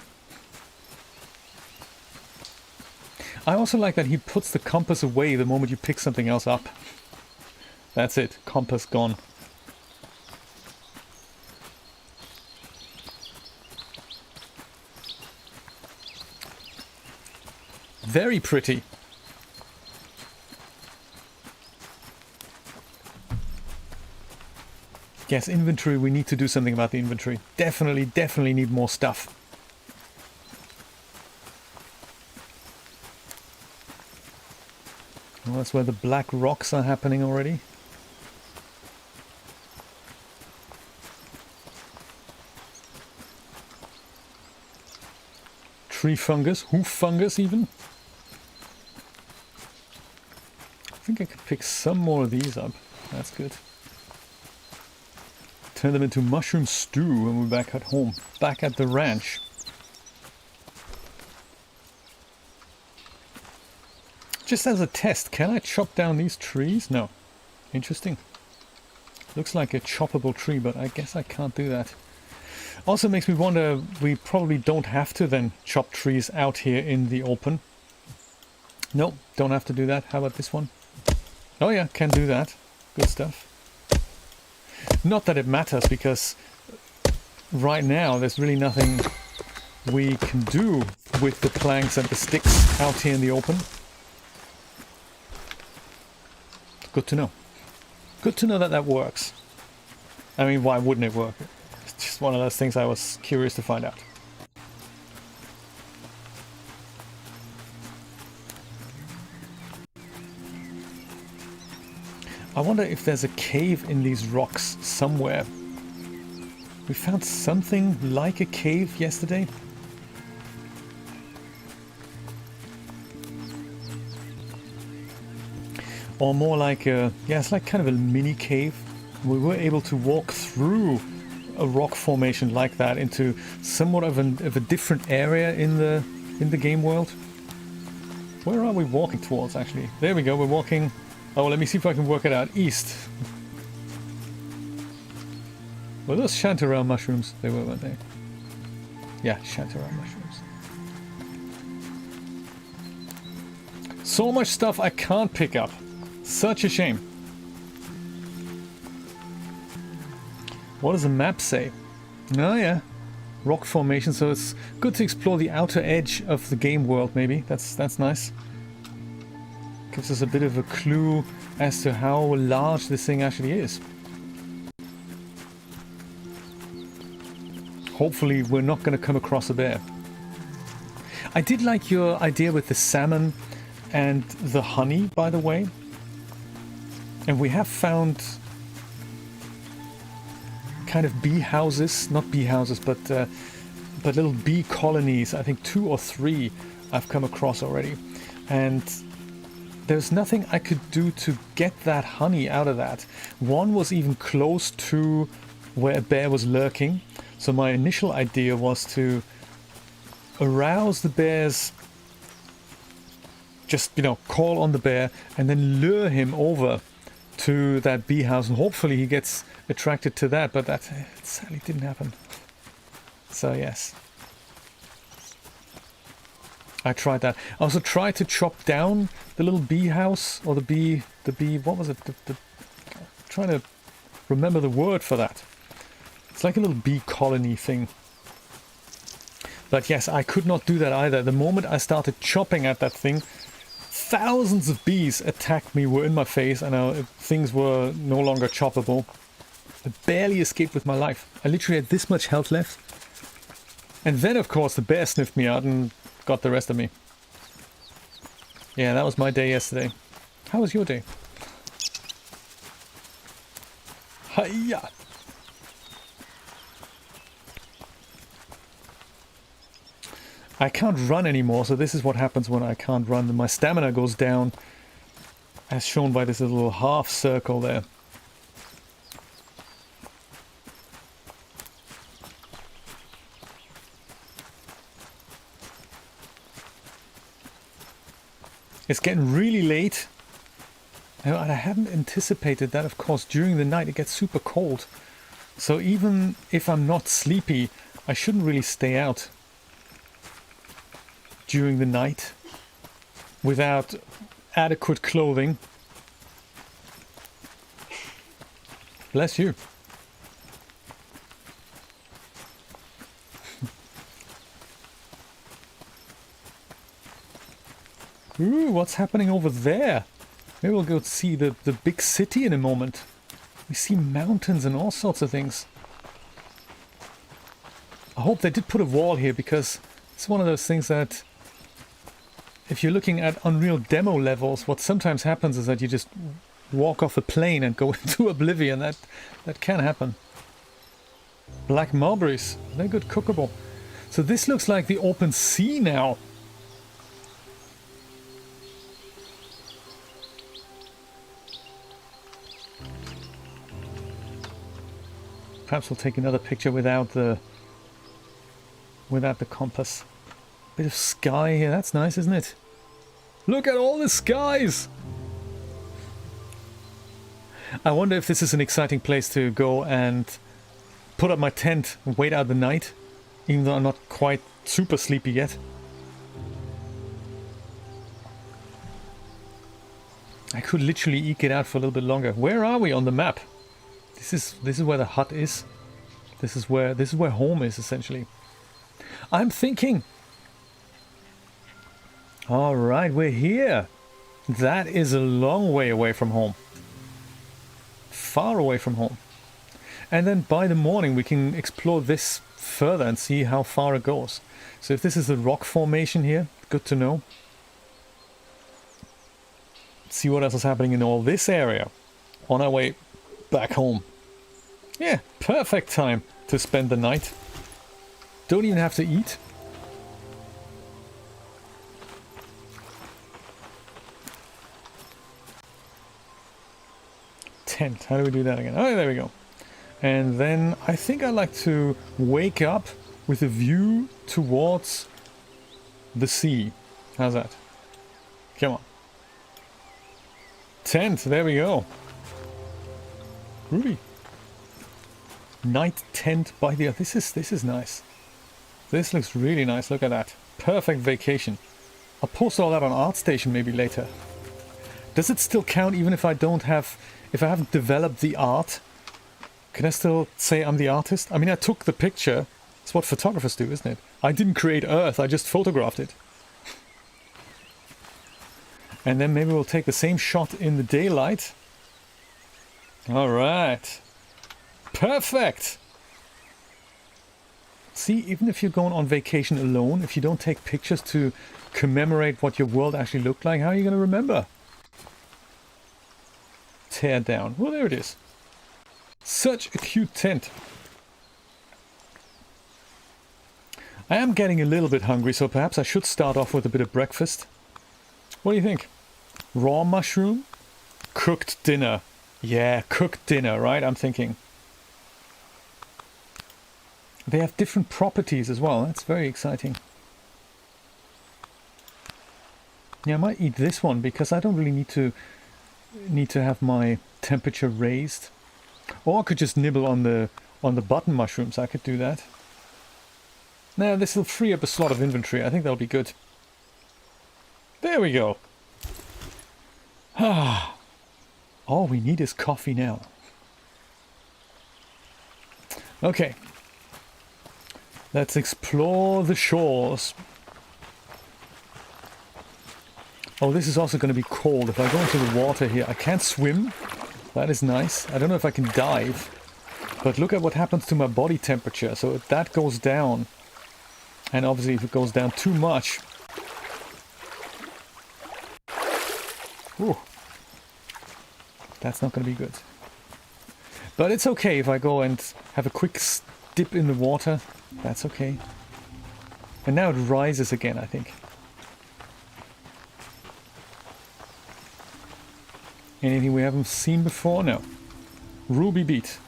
I also like that he puts the compass away the moment you pick something else up. That's it. Compass gone. Very pretty. Yes, inventory. We need to do something about the inventory. Definitely need more stuff. Well, that's where the black rocks are happening already. Tree fungus, hoof fungus even. I think I could pick some more of these up. That's good. Turn them into mushroom stew when we're back at home. Back at the ranch. Just as a test, can I chop down these trees? No. Interesting. Looks like a choppable tree, but I guess I can't do that. Also makes me wonder, we probably don't have to then chop trees out here in the open. Nope, don't have to do that. How about this one? Oh yeah, can do that. Good stuff. Not that it matters, because right now there's really nothing we can do with the planks and the sticks out here in the open. Good to know. Good to know that that works. I mean, why wouldn't it work? It's just one of those things I was curious to find out. I wonder if there's a cave in these rocks somewhere. We found something like a cave yesterday. Or more like a, yeah, it's like kind of a mini cave. We were able to walk through a rock formation like that into somewhat of a different area in the game world. Where are we walking towards, actually? There we go, we're walking... Oh, let me see if I can work it out. East. Were those chanterelle mushrooms? They were, weren't they? Yeah, chanterelle mushrooms. So much stuff I can't pick up. Such a shame. What does the map say? Oh yeah, rock formation, so it's good to explore the outer edge of the game world, maybe. That's nice. Gives us a bit of a clue as to how large this thing actually is. Hopefully we're not going to come across a bear. I did like your idea with the salmon and the honey, by the way. And we have found kind of bee houses, not bee houses, but little bee colonies. I think 2 or 3 I've come across already. And there's nothing I could do to get that honey out of that. One was even close to where a bear was lurking. So my initial idea was to arouse the bears, just, you know, call on the bear and then lure him over to that bee house, and hopefully he gets attracted to that, but that sadly didn't happen. So yes, I tried that. I also tried to chop down the little bee house, or the bee, what was it? I'm trying to remember the word for that. It's like a little bee colony thing. But yes, I could not do that either. The moment I started chopping at that thing, thousands of bees attacked me, were in my face, and things were no longer choppable. I barely escaped with my life. I literally had this much health left. And then, of course, the bear sniffed me out and got the rest of me. Yeah, that was my day yesterday. How was your day? Hiya! I can't run anymore, so this is what happens when I can't run. My stamina goes down, as shown by this little half circle there. It's getting really late, And I hadn't anticipated that, of course, during the night it gets super cold. So even if I'm not sleepy, I shouldn't really stay out during the night without adequate clothing. Bless you. Ooh, what's happening over there? Maybe we'll go see the big city in a moment. We see mountains and all sorts of things. I hope they did put a wall here, because it's one of those things that if you're looking at Unreal demo levels, what sometimes happens is that you just walk off a plane and go into oblivion. That can happen. Black mulberries, they're good cookable. So this looks like the open sea now. Perhaps we'll take another picture without the compass. Bit of sky here, that's nice, isn't it? Look at all the skies! I wonder if this is an exciting place to go and put up my tent and wait out the night, even though I'm not quite super sleepy yet. I could literally eke it out for a little bit longer. Where are we on the map? This is where the hut is. This is where home is, essentially. I'm thinking. All right, we're here. That is a long way away from home. Far away from home. And then by the morning we can explore this further and see how far it goes. So if this is the rock formation here, good to know. Let's see what else is happening in all this area on our way back home. Yeah, perfect time to spend the night. Don't even have to eat. Tent, how do we do that again? Oh, there we go. And then I think I like to wake up with a view towards the sea. How's that? Come on. Tent, there we go. Ruby. Night tent by the... This is nice. This looks really nice. Look at that. Perfect vacation. I'll post all that on ArtStation maybe later. Does it still count even if I don't have... If I haven't developed the art? Can I still say I'm the artist? I mean, I took the picture. It's what photographers do, isn't it? I didn't create Earth. I just photographed it. And then maybe we'll take the same shot in the daylight. All right. Perfect! See, even if you're going on vacation alone, if you don't take pictures to commemorate what your world actually looked like, how are you going to remember? Tear down. Well, there it is. Such a cute tent. I am getting a little bit hungry, so perhaps I should start off with a bit of breakfast. What do you think? Raw mushroom? Cooked dinner. Yeah, cooked dinner, right? I'm thinking. They have different properties as well. That's very exciting. Yeah, I might eat this one because I don't really need to have my temperature raised. Or I could just nibble on the button mushrooms. I could do that. Now this will free up a slot of inventory. I think that'll be good. There we go. Ah, all we need is coffee now. Okay. Let's explore the shores. Oh, this is also going to be cold. If I go into the water here, I can't swim. That is nice. I don't know if I can dive. But look at what happens to my body temperature. So if that goes down, and obviously if it goes down too much... Ooh, that's not going to be good. But it's okay if I go and have a quick dip in the water. That's okay. And now it rises again, I think. Anything we haven't seen before? No. Ruby beet.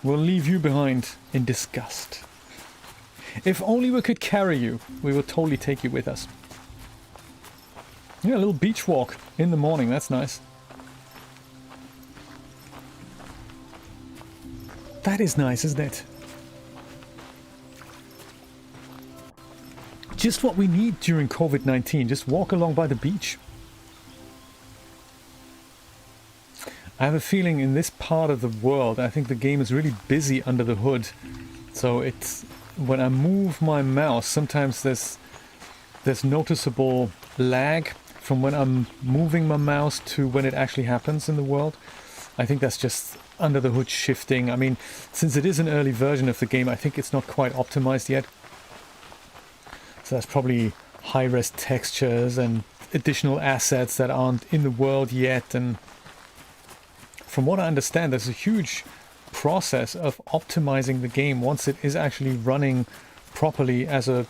We'll leave you behind in disgust. If only we could carry you, we would totally take you with us. Yeah, a little beach walk in the morning, that's nice. That is nice, isn't it? Just what we need during COVID-19. Just walk along by the beach. I have a feeling in this part of the world, I think the game is really busy under the hood. So it's when I move my mouse, sometimes there's noticeable lag from when I'm moving my mouse to when it actually happens in the world. I think that's just under the hood shifting. I mean, since it is an early version of the game, I think it's not quite optimized yet. So that's probably high-res textures and additional assets that aren't in the world yet. And from what I understand, there's a huge process of optimizing the game once it is actually running properly as a,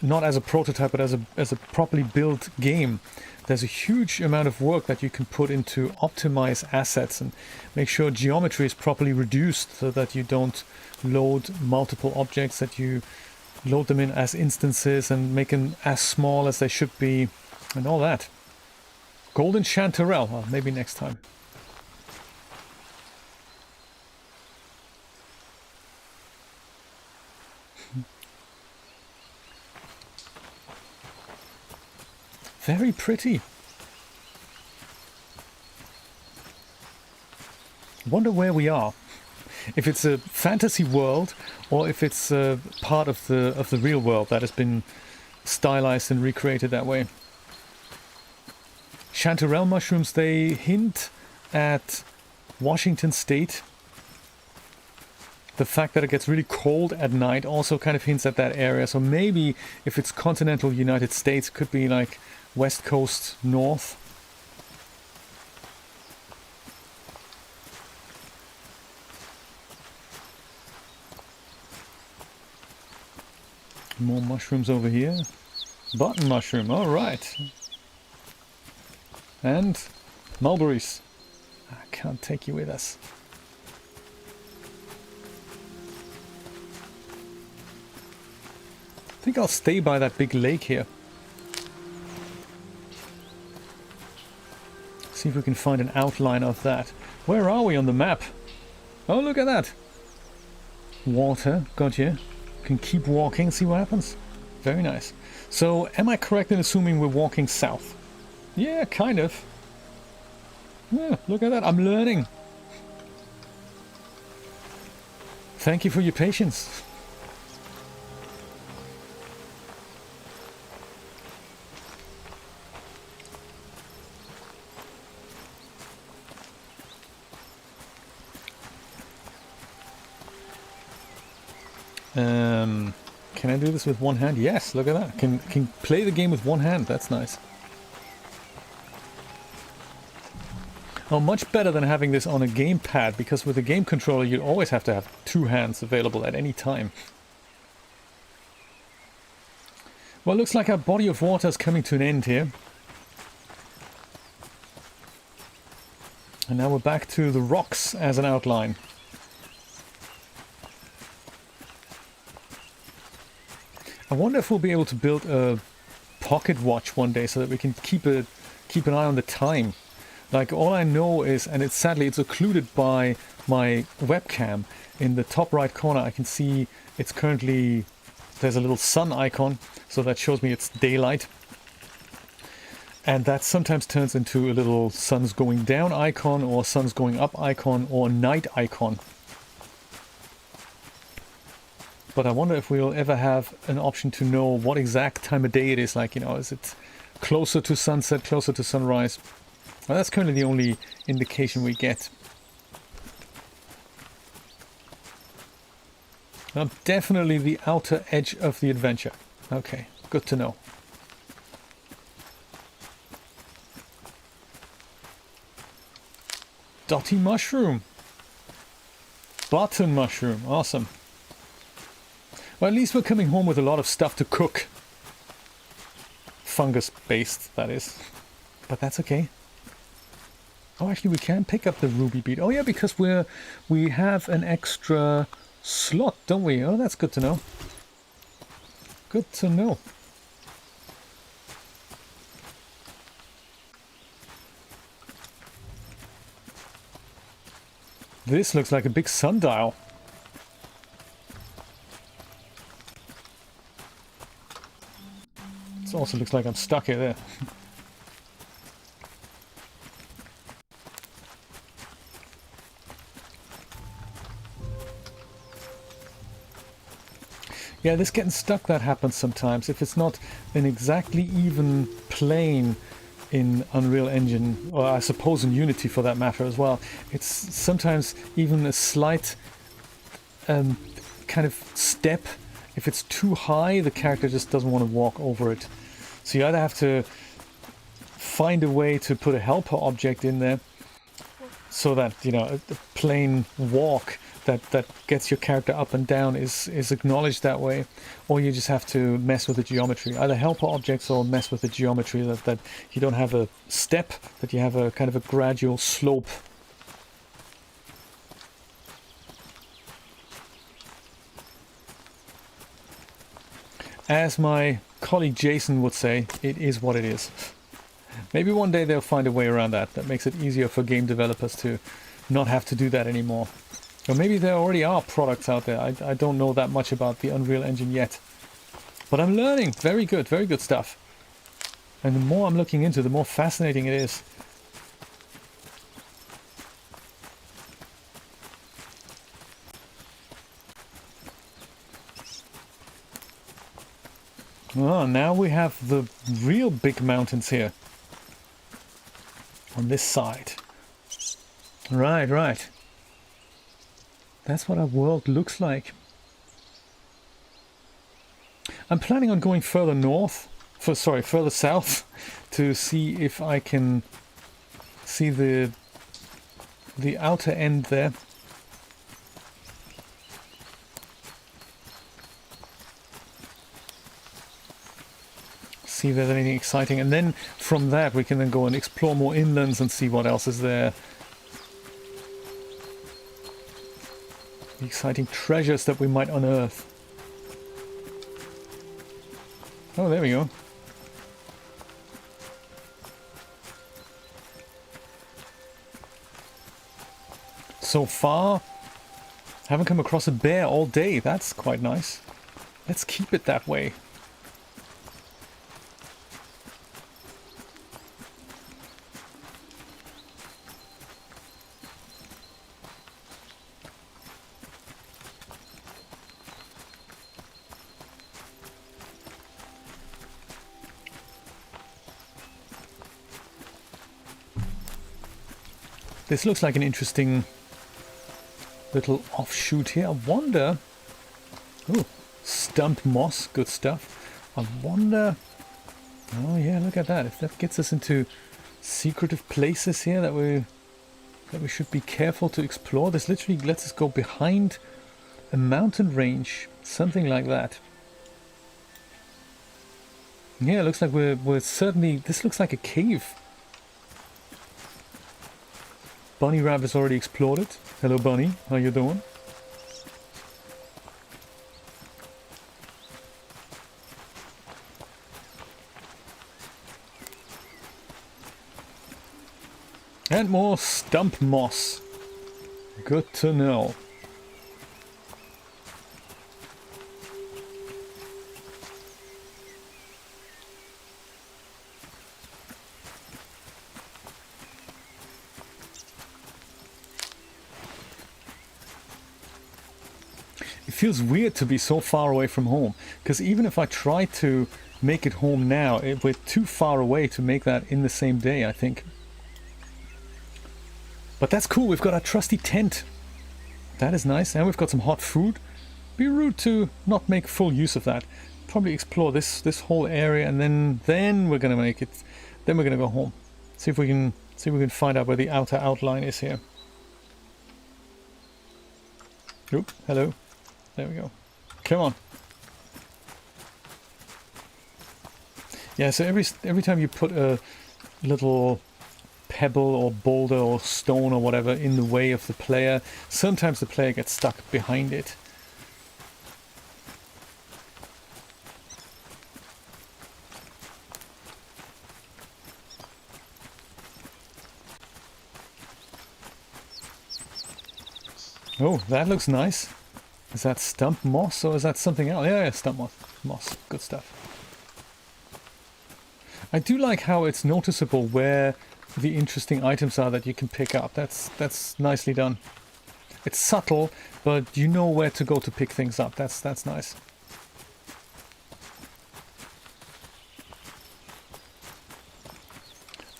not as a prototype, but as a properly built game. There's a huge amount of work that you can put into optimize assets and make sure geometry is properly reduced so that you don't load multiple objects, that you load them in as instances and make them as small as they should be and all that. Golden chanterelle, well, maybe next time. Very pretty. Wonder where we are. If it's a fantasy world or if it's part of the real world that has been stylized and recreated that way. Chanterelle mushrooms, they hint at Washington State. The fact that it gets really cold at night also kind of hints at that area. So maybe if it's continental United States, it could be like West Coast north. More mushrooms over here. Button mushroom, all right. And mulberries. I can't take you with us. I think I'll stay by that big lake here. See if we can find an outline of that. Where are we on the map? Oh, look at that. Water, gotcha. Can keep walking, see what happens. Very nice. So, am I correct in assuming we're walking south? Yeah, kind of. Yeah, look at that, I'm learning. Thank you for your patience. Can I do this with one hand? Yes, look at that. Can play the game with one hand. That's nice. Oh, much better than having this on a gamepad, because with a game controller you always have to have two hands available at any time. Well, looks like our body of water is coming to an end here. And now we're back to the rocks as an outline. I wonder if we'll be able to build a pocket watch one day so that we can keep an eye on the time. Like, all I know is, and it's sadly it's occluded by my webcam, in the top right corner I can see it's currently, there's a little sun icon, so that shows me it's daylight. And that sometimes turns into a little sun's going down icon, or sun's going up icon, or night icon. But I wonder if we'll ever have an option to know what exact time of day it is. Like, you know, is it closer to sunset, closer to sunrise? Well, that's currently the only indication we get. Now, definitely the outer edge of the adventure. Okay, good to know. Dotty mushroom. Button mushroom, awesome. Well, at least we're coming home with a lot of stuff to cook. Fungus-based, that is. But that's okay. Oh, actually, we can pick up the ruby bead. Oh, yeah, because we have an extra slot, don't we? Oh, that's good to know. Good to know. This looks like a big sundial. also looks like I'm stuck here there. Yeah, this getting stuck, that happens sometimes. If it's not an exactly even plane in Unreal Engine, or I suppose in Unity for that matter as well, it's sometimes even a slight kind of step. If it's too high, the character just doesn't want to walk over it. So you either have to find a way to put a helper object in there so that, you know, a plain walk that gets your character up and down is acknowledged that way, or you just have to mess with the geometry. Either helper objects or mess with the geometry, that you don't have a step, that you have a kind of a gradual slope. As my colleague Jason would say, it is what it is. Maybe one day they'll find a way around that. That makes it easier for game developers to not have to do that anymore. Or maybe there already are products out there. I don't know that much about the Unreal Engine yet. But I'm learning. Very good stuff. And the more I'm looking into, the more fascinating it is. Oh, now we have the real big mountains here. On this side. Right. That's what our world looks like. I'm planning on going further further south to see if I can see the outer end there. See if there's anything exciting, and then from that we can then go and explore more inlands and see what else is there. The exciting treasures that we might unearth. Oh, there we go. So far, haven't come across a bear all day. That's quite nice. Let's keep it that way. This looks like an interesting little offshoot here. I wonder... Oh, stump moss, good stuff. I wonder... Oh yeah, look at that. If that gets us into secretive places here that we should be careful to explore. This literally lets us go behind a mountain range. Something like that. Yeah, it looks like we're certainly... This looks like a cave. Bunny Rabbit's already explored it. Hello Bunny, how you doing? And more stump moss. Good to know. It feels weird to be so far away from home, because even if I try to make it home now, we're too far away to make that in the same day, I think. But that's cool, we've got our trusty tent. That is nice, and we've got some hot food. Be rude to not make full use of that. Probably explore this whole area, and then we're gonna make it. Then we're gonna go home. See if we can find out where the outer outline is here. Oop, hello. There we go. Come on. Yeah, so every time you put a little pebble or boulder or stone or whatever in the way of the player, sometimes the player gets stuck behind it. Oh, that looks nice. Is that stump moss or is that something else? Yeah, stump moss. Moss. Good stuff. I do like how it's noticeable where the interesting items are that you can pick up. That's nicely done. It's subtle, but you know where to go to pick things up. That's nice.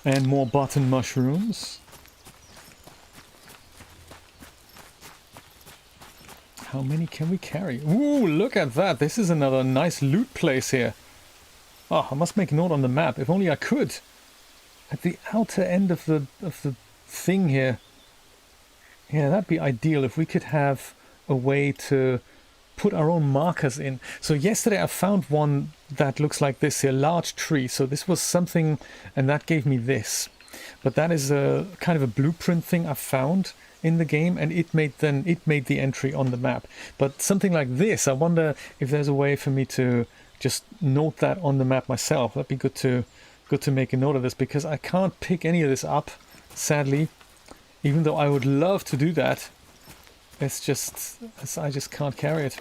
And more button mushrooms. How many can we carry? Ooh, look at that. This is another nice loot place here. Oh, I must make a note on the map. If only I could. At the outer end of the thing here. Yeah, that'd be ideal if we could have a way to put our own markers in. So yesterday I found one that looks like this here, large tree. So this was something, and that gave me this. But that is a kind of a blueprint thing I found in the game, and it made the entry on the map. But something like this, I wonder if there's a way for me to just note that on the map myself. That'd be good to make a note of this, because I can't pick any of this up, sadly. Even though I would love to do that, I just can't carry it.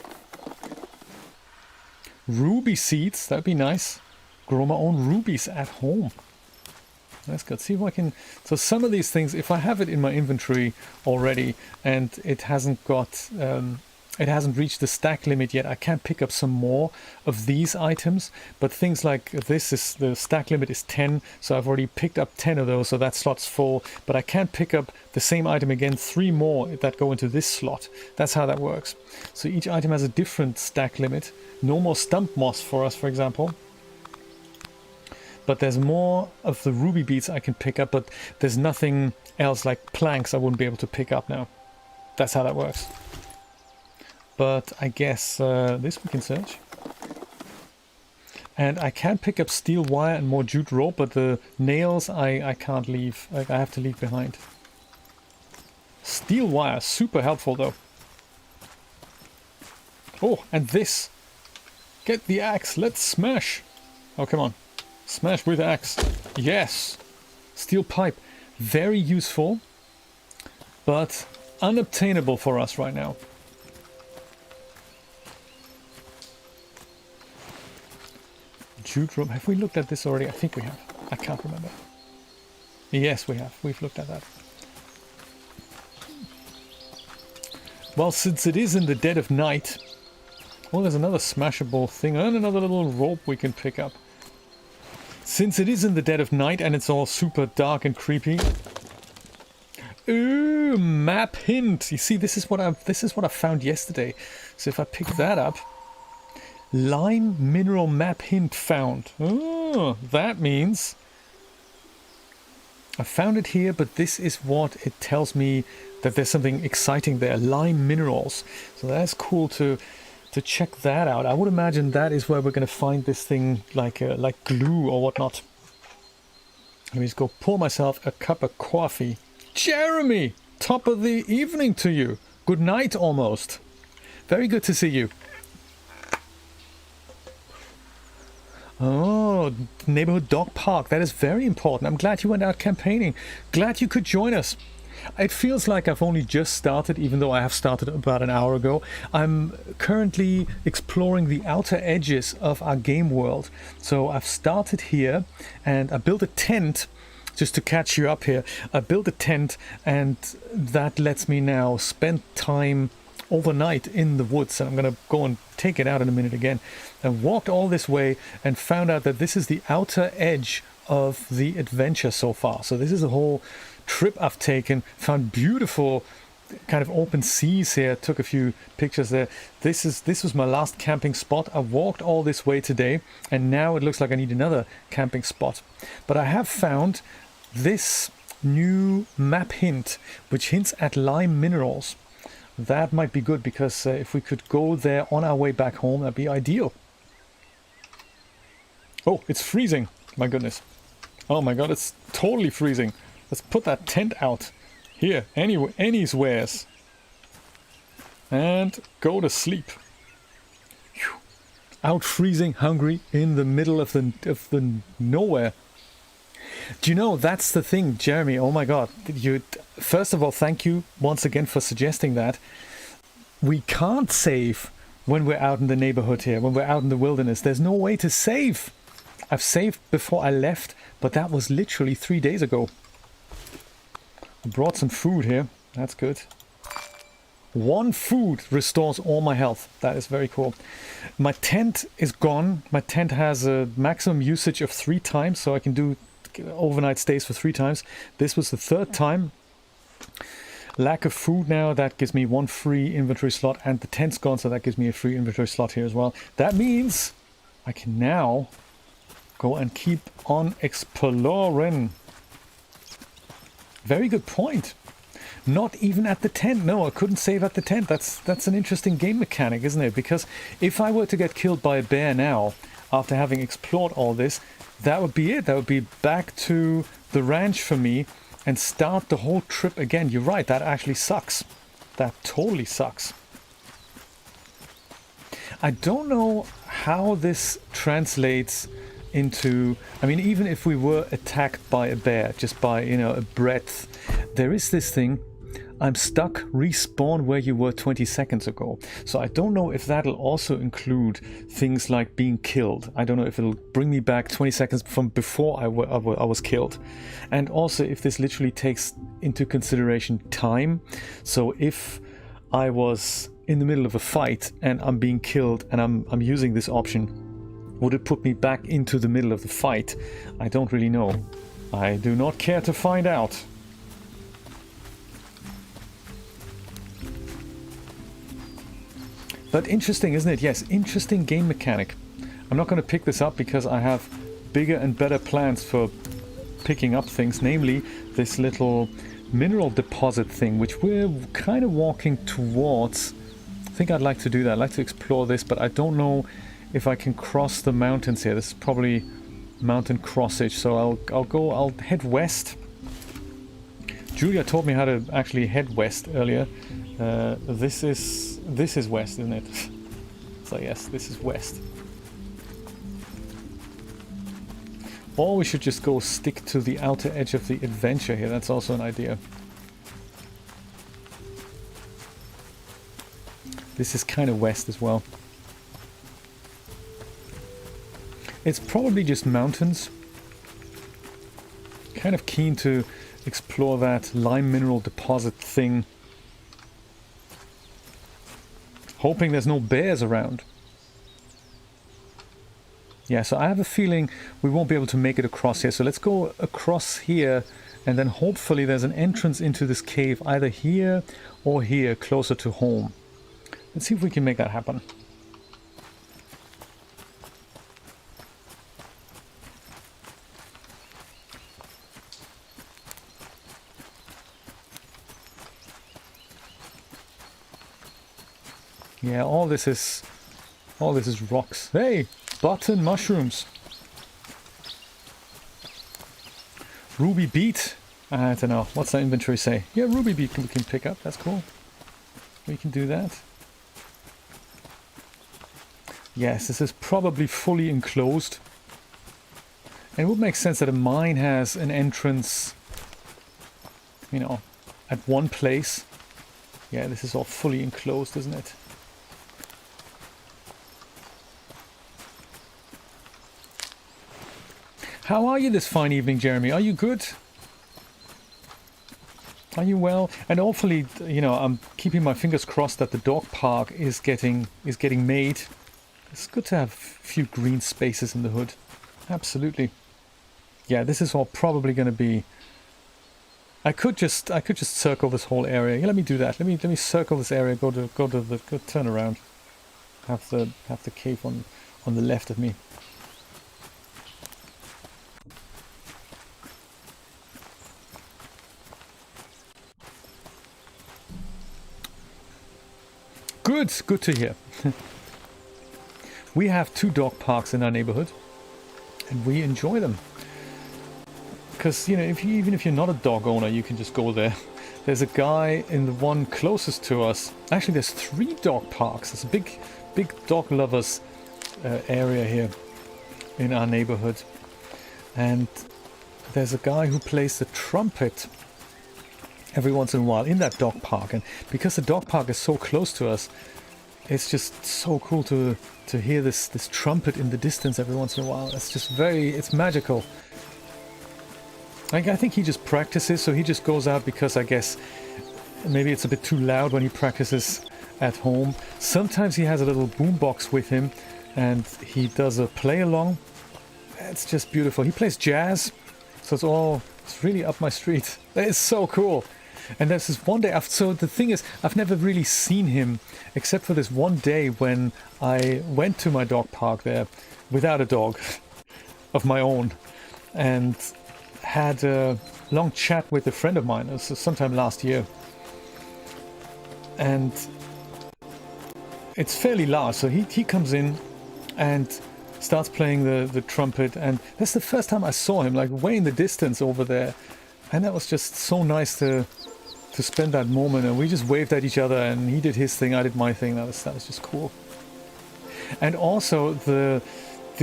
Ruby seeds, that'd be nice. Grow my own rubies at home. That's good. See if I can. So some of these things, if I have it in my inventory already and it hasn't got, it hasn't reached the stack limit yet, I can pick up some more of these items. But things like this, is the stack limit is 10, so I've already picked up 10 of those, so that slot's full. But I can pick up the same item again, 3 more that go into this slot. That's how that works. So each item has a different stack limit. No more stump moss for us, for example. But there's more of the ruby beads I can pick up, but there's nothing else like planks I wouldn't be able to pick up now. That's how that works. But I guess this we can search. And I can pick up steel wire and more jute rope, but the nails I can't leave. Like, I have to leave behind. Steel wire, super helpful though. Oh, and this. Get the axe, let's smash. Oh, come on. Smash with axe. Yes. Steel pipe. Very useful, but unobtainable for us right now. Jute rope. Have we looked at this already? I think we have. I can't remember. Yes, we have. We've looked at that. Well, since it is in the dead of night... Oh, there's another smashable thing and another little rope we can pick up. Since it is in the dead of night and it's all super dark and creepy... Ooh, map hint! You see, this is what I found yesterday. So if I pick that up... Lime mineral map hint found. Oh, that means I found it here, but this is what it tells me, that there's something exciting there. Lime minerals. So that's cool to check that out. I would imagine that is where we're going to find this thing, like glue or whatnot. Let me just go pour myself a cup of coffee. Jeremy, top of the evening to you. Good night almost. Very good to see you. Oh, neighborhood dog park. That is very important. I'm glad you went out campaigning. Glad you could join us. It feels like I've only just started, even though I have started about an hour ago. I'm currently exploring the outer edges of our game world. So I've started here and I built a tent, just to catch you up here. I built a tent and that lets me now spend time overnight in the woods, and I'm going to go and take it out in a minute again. And walked all this way and found out that this is the outer edge of the adventure so far. So this is a whole trip I've taken, found beautiful kind of open seas here, took a few pictures there. This was my last camping spot. I walked all this way today and now it looks like I need another camping spot. But I have found this new map hint which hints at lime minerals. That might be good, because if we could go there on our way back home, that'd be ideal. Oh, it's freezing. My goodness. Oh my god, it's totally freezing. Let's put that tent out. Here, anywheres. And go to sleep. Whew. Out freezing, hungry, in the middle of the nowhere. Do you know, that's the thing, Jeremy. Oh my god. First of all, thank you once again for suggesting that. We can't save when we're out in the neighborhood here, when we're out in the wilderness. There's no way to save. I've saved before I left, but that was literally 3 days ago. I brought some food here. That's good. 1 food restores all my health. That is very cool. My tent is gone. My tent has a maximum usage of 3 times, so I can do overnight stays for 3 times. This was the 3rd time. Lack of food now, that gives me 1 free inventory slot, and the tent's gone, so that gives me a free inventory slot here as well. That means I can now go and keep on exploring. Very good point. Not even at the tent. No, I couldn't save at the tent. That's an interesting game mechanic, isn't it? Because if I were to get killed by a bear now, after having explored all this, that would be it. That would be back to the ranch for me and start the whole trip again. You're right, that actually sucks. That totally sucks. I don't know how this translates into... I mean, even if we were attacked by a bear, just by, you know, a breadth, there is this thing... I'm stuck, respawn where you were 20 seconds ago. So I don't know if that'll also include things like being killed. I don't know if it'll bring me back 20 seconds from before I was killed. And also if this literally takes into consideration time. So if I was in the middle of a fight and I'm being killed and I'm using this option, would it put me back into the middle of the fight? I don't really know. I do not care to find out. But interesting, isn't it? Yes, interesting game mechanic. I'm not going to pick this up because I have bigger and better plans for picking up things, namely this little mineral deposit thing, which we're kind of walking towards. I think I'd like to do that. I'd like to explore this, but I don't know if I can cross the mountains here. This is probably mountain crossage, so I'll head west. Julia taught me how to actually head west earlier. This is west, isn't it? So yes, this is west. Or we should just go stick to the outer edge of the adventure here. That's also an idea. This is kind of west as well. It's probably just mountains. Kind of keen to explore that lime mineral deposit thing. Hoping there's no bears around. Yeah, so I have a feeling we won't be able to make it across here. So let's go across here, and then hopefully there's an entrance into this cave either here or here, closer to home. Let's see if we can make that happen. Yeah, all this is rocks. Hey, button mushrooms. Ruby beet. I don't know. What's that inventory say? Yeah, ruby beet we can pick up. That's cool. We can do that. Yes, this is probably fully enclosed. And it would make sense that a mine has an entrance, you know, at one place. Yeah, this is all fully enclosed, isn't it? How are you this fine evening, Jeremy? Are you good? Are you well? And hopefully, you know, I'm keeping my fingers crossed that the dog park is getting made. It's good to have a few green spaces in the hood. Absolutely. Yeah, this is all probably going to be... I could just circle this whole area. Yeah, let me do that. Let me circle this area. Go turn around. Have the cave on the left of me. Good to hear. We have 2 dog parks in our neighborhood, and we enjoy them. Because, you know, even if you're not a dog owner, you can just go there. There's a guy in the one closest to us. Actually, there's 3 dog parks. There's a big dog lovers area here in our neighborhood. And there's a guy who plays the trumpet every once in a while in that dog park. And because the dog park is so close to us, it's just so cool to hear this trumpet in the distance every once in a while. It's just it's magical. Like, I think he just practices, so he just goes out because I guess maybe it's a bit too loud when he practices at home. Sometimes he has a little boombox with him and he does a play along. It's just beautiful. He plays jazz, so it's really up my street. It's so cool. And there's this one day, so the thing is, I've never really seen him except for this one day when I went to my dog park there without a dog of my own and had a long chat with a friend of mine. It was sometime last year. And it's fairly large, so he comes in and starts playing the trumpet, and that's the first time I saw him, like way in the distance over there. And that was just so nice to spend that moment, and we just waved at each other, and he did his thing, I did my thing. That was just cool. And also the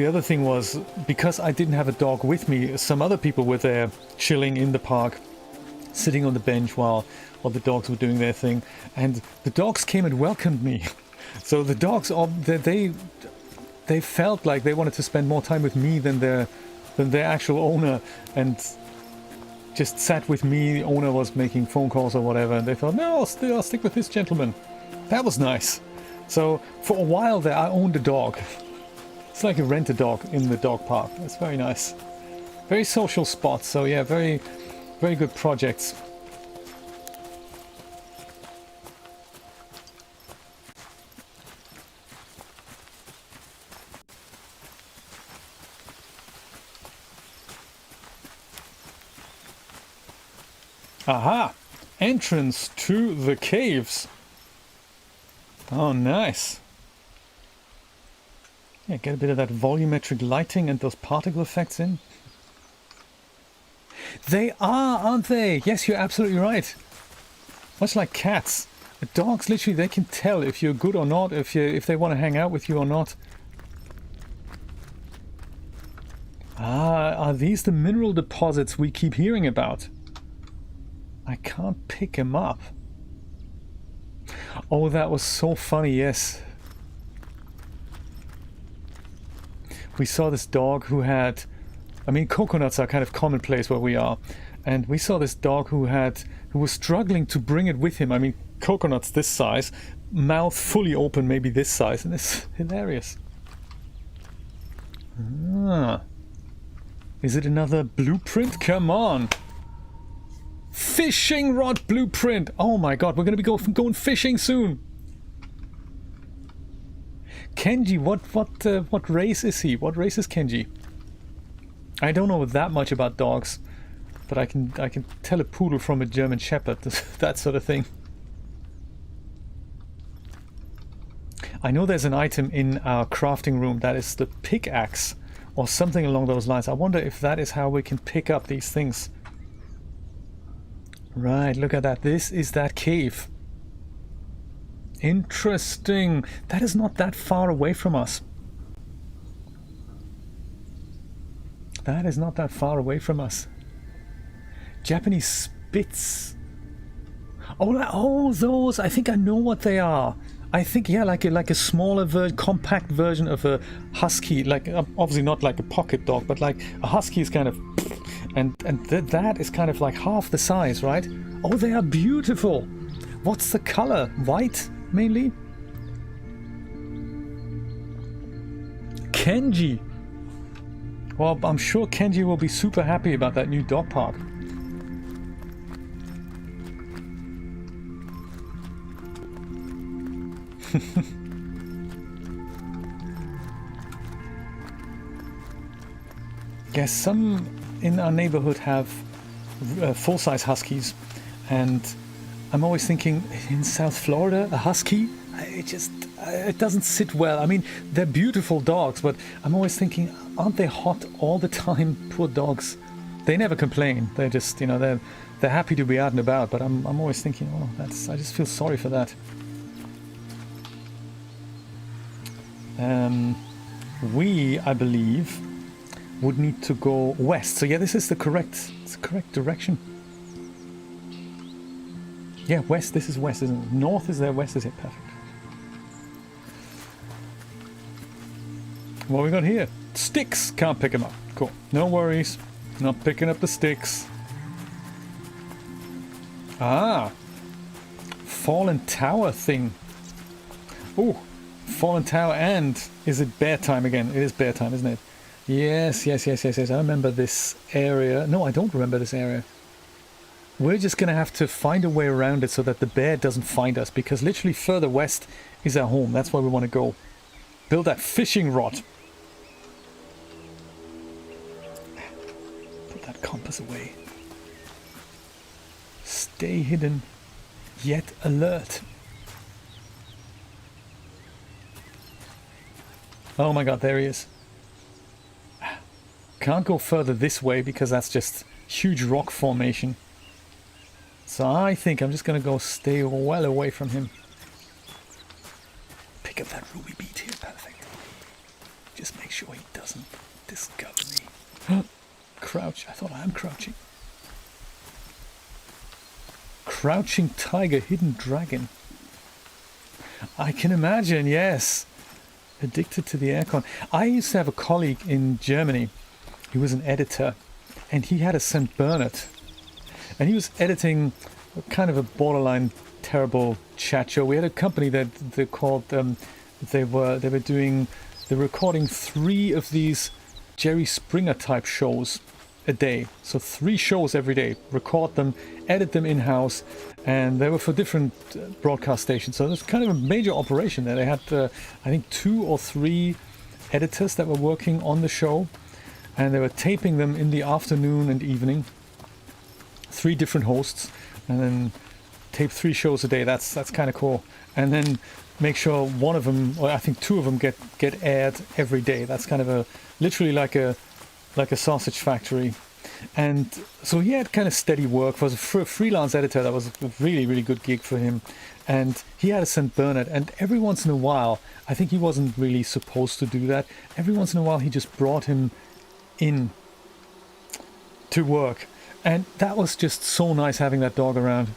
other thing was, because I didn't have a dog with me, some other people were there chilling in the park, sitting on the bench while the dogs were doing their thing, and the dogs came and welcomed me. So the dogs, they felt like they wanted to spend more time with me than their actual owner, and just sat with me. The owner was making phone calls or whatever, and they thought, no, I'll stick with this gentleman. That was nice. So for a while there, I owned a dog. It's like a rent-a-dog in the dog park. It's very nice. Very social spot. So yeah, very, very good projects. Aha! Entrance to the caves. Oh, nice. Yeah, get a bit of that volumetric lighting and those particle effects in. They are, aren't they? Yes, you're absolutely right. Much like cats. Dogs, literally, they can tell if you're good or not, if they want to hang out with you or not. Ah, are these the mineral deposits we keep hearing about? I can't pick them up. Oh, that was so funny, yes. We saw this dog who had... I mean, coconuts are kind of commonplace where we are. And we saw this dog who was struggling to bring it with him. I mean, coconuts this size, mouth fully open, maybe this size, and it's hilarious. Ah. Is it another blueprint? Come on! Fishing rod blueprint! Oh my god, we're gonna be going fishing soon! Kenji, what race is he? What race is Kenji? I don't know that much about dogs, but I can tell a poodle from a German shepherd, that sort of thing. I know there's an item in our crafting room that is the pickaxe, or something along those lines. I wonder if that is how we can pick up these things. Right, look at that. This is that cave. Interesting. That is not that far away from us. That is not that far away from us. Japanese spits. Oh, those. I think I know what they are. I think, yeah, like a smaller compact version of a husky. Like, obviously not like a pocket dog, but like a husky is kind of... And that is kind of like half the size, right? Oh, they are beautiful. What's the color? White, mainly? Kenji. Well, I'm sure Kenji will be super happy about that new dog park. Yes, some in our neighborhood have full-size huskies, and I'm always thinking, in South Florida, a husky? It doesn't sit well. I mean, they're beautiful dogs, but I'm always thinking, aren't they hot all the time? Poor dogs. They never complain. They're just, you know, they're happy to be out and about, but I'm always thinking, oh, I just feel sorry for that. We, I believe, would need to go west. So yeah, this is the correct direction. Yeah, west. This is west, isn't it? North is there, west is it. Perfect. What we got here? Sticks. Can't pick them up. Cool. No worries. Not picking up the sticks. Ah. Fallen tower thing. Oh. Fallen tower, and is it bear time again? It is bear time, isn't it? Yes. I remember this area. No, I don't remember this area. We're just going to have to find a way around it so that the bear doesn't find us, because literally further west is our home. That's where we want to go. Build that fishing rod. Put that compass away. Stay hidden, yet alert. Oh my god, there he is. Can't go further this way because that's just huge rock formation. So I think I'm just going to go stay well away from him. Pick up that ruby bead here, perfect. Just make sure he doesn't discover me. Crouch, I thought I am crouching. Crouching tiger, hidden dragon. I can imagine, yes. Addicted to the aircon. I used to have a colleague in Germany. He was an editor, and he had a St. Bernard. And he was editing kind of a borderline terrible chat show. We had a company that they called they were recording 3 of these Jerry Springer type shows a day. So 3 shows every day. Record them, edit them in-house, and they were for different broadcast stations. So it was kind of a major operation there. They had I think 2 or 3 editors that were working on the show, and they were taping them in the afternoon and evening. 3 different hosts, and then tape 3 shows a day. That's kind of cool. And then make sure one of them, or I think 2 of them, get aired every day. That's kind of literally like a sausage factory. And so he had kind of steady work. For a freelance editor, that was a really, really good gig for him. And he had a St. Bernard, and every once in a while, I think he wasn't really supposed to do that. Every once in a while, he just brought him in to work. And that was just so nice having that dog around.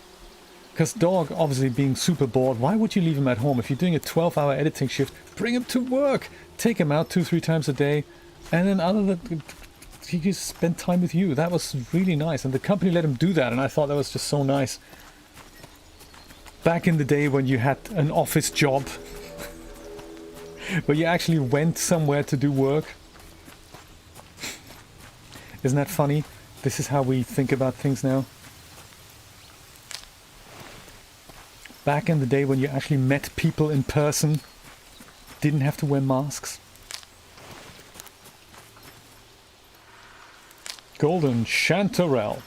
Because dog, obviously being super bored, why would you leave him at home? If you're doing a 12-hour editing shift, bring him to work. Take him out 2-3 times a day. And then other than he just spent time with you. That was really nice. And the company let him do that. And I thought that was just so nice. Back in the day when you had an office job, where you actually went somewhere to do work. Isn't that funny? This is how we think about things now. Back in the day when you actually met people in person, didn't have to wear masks. Golden chanterelle.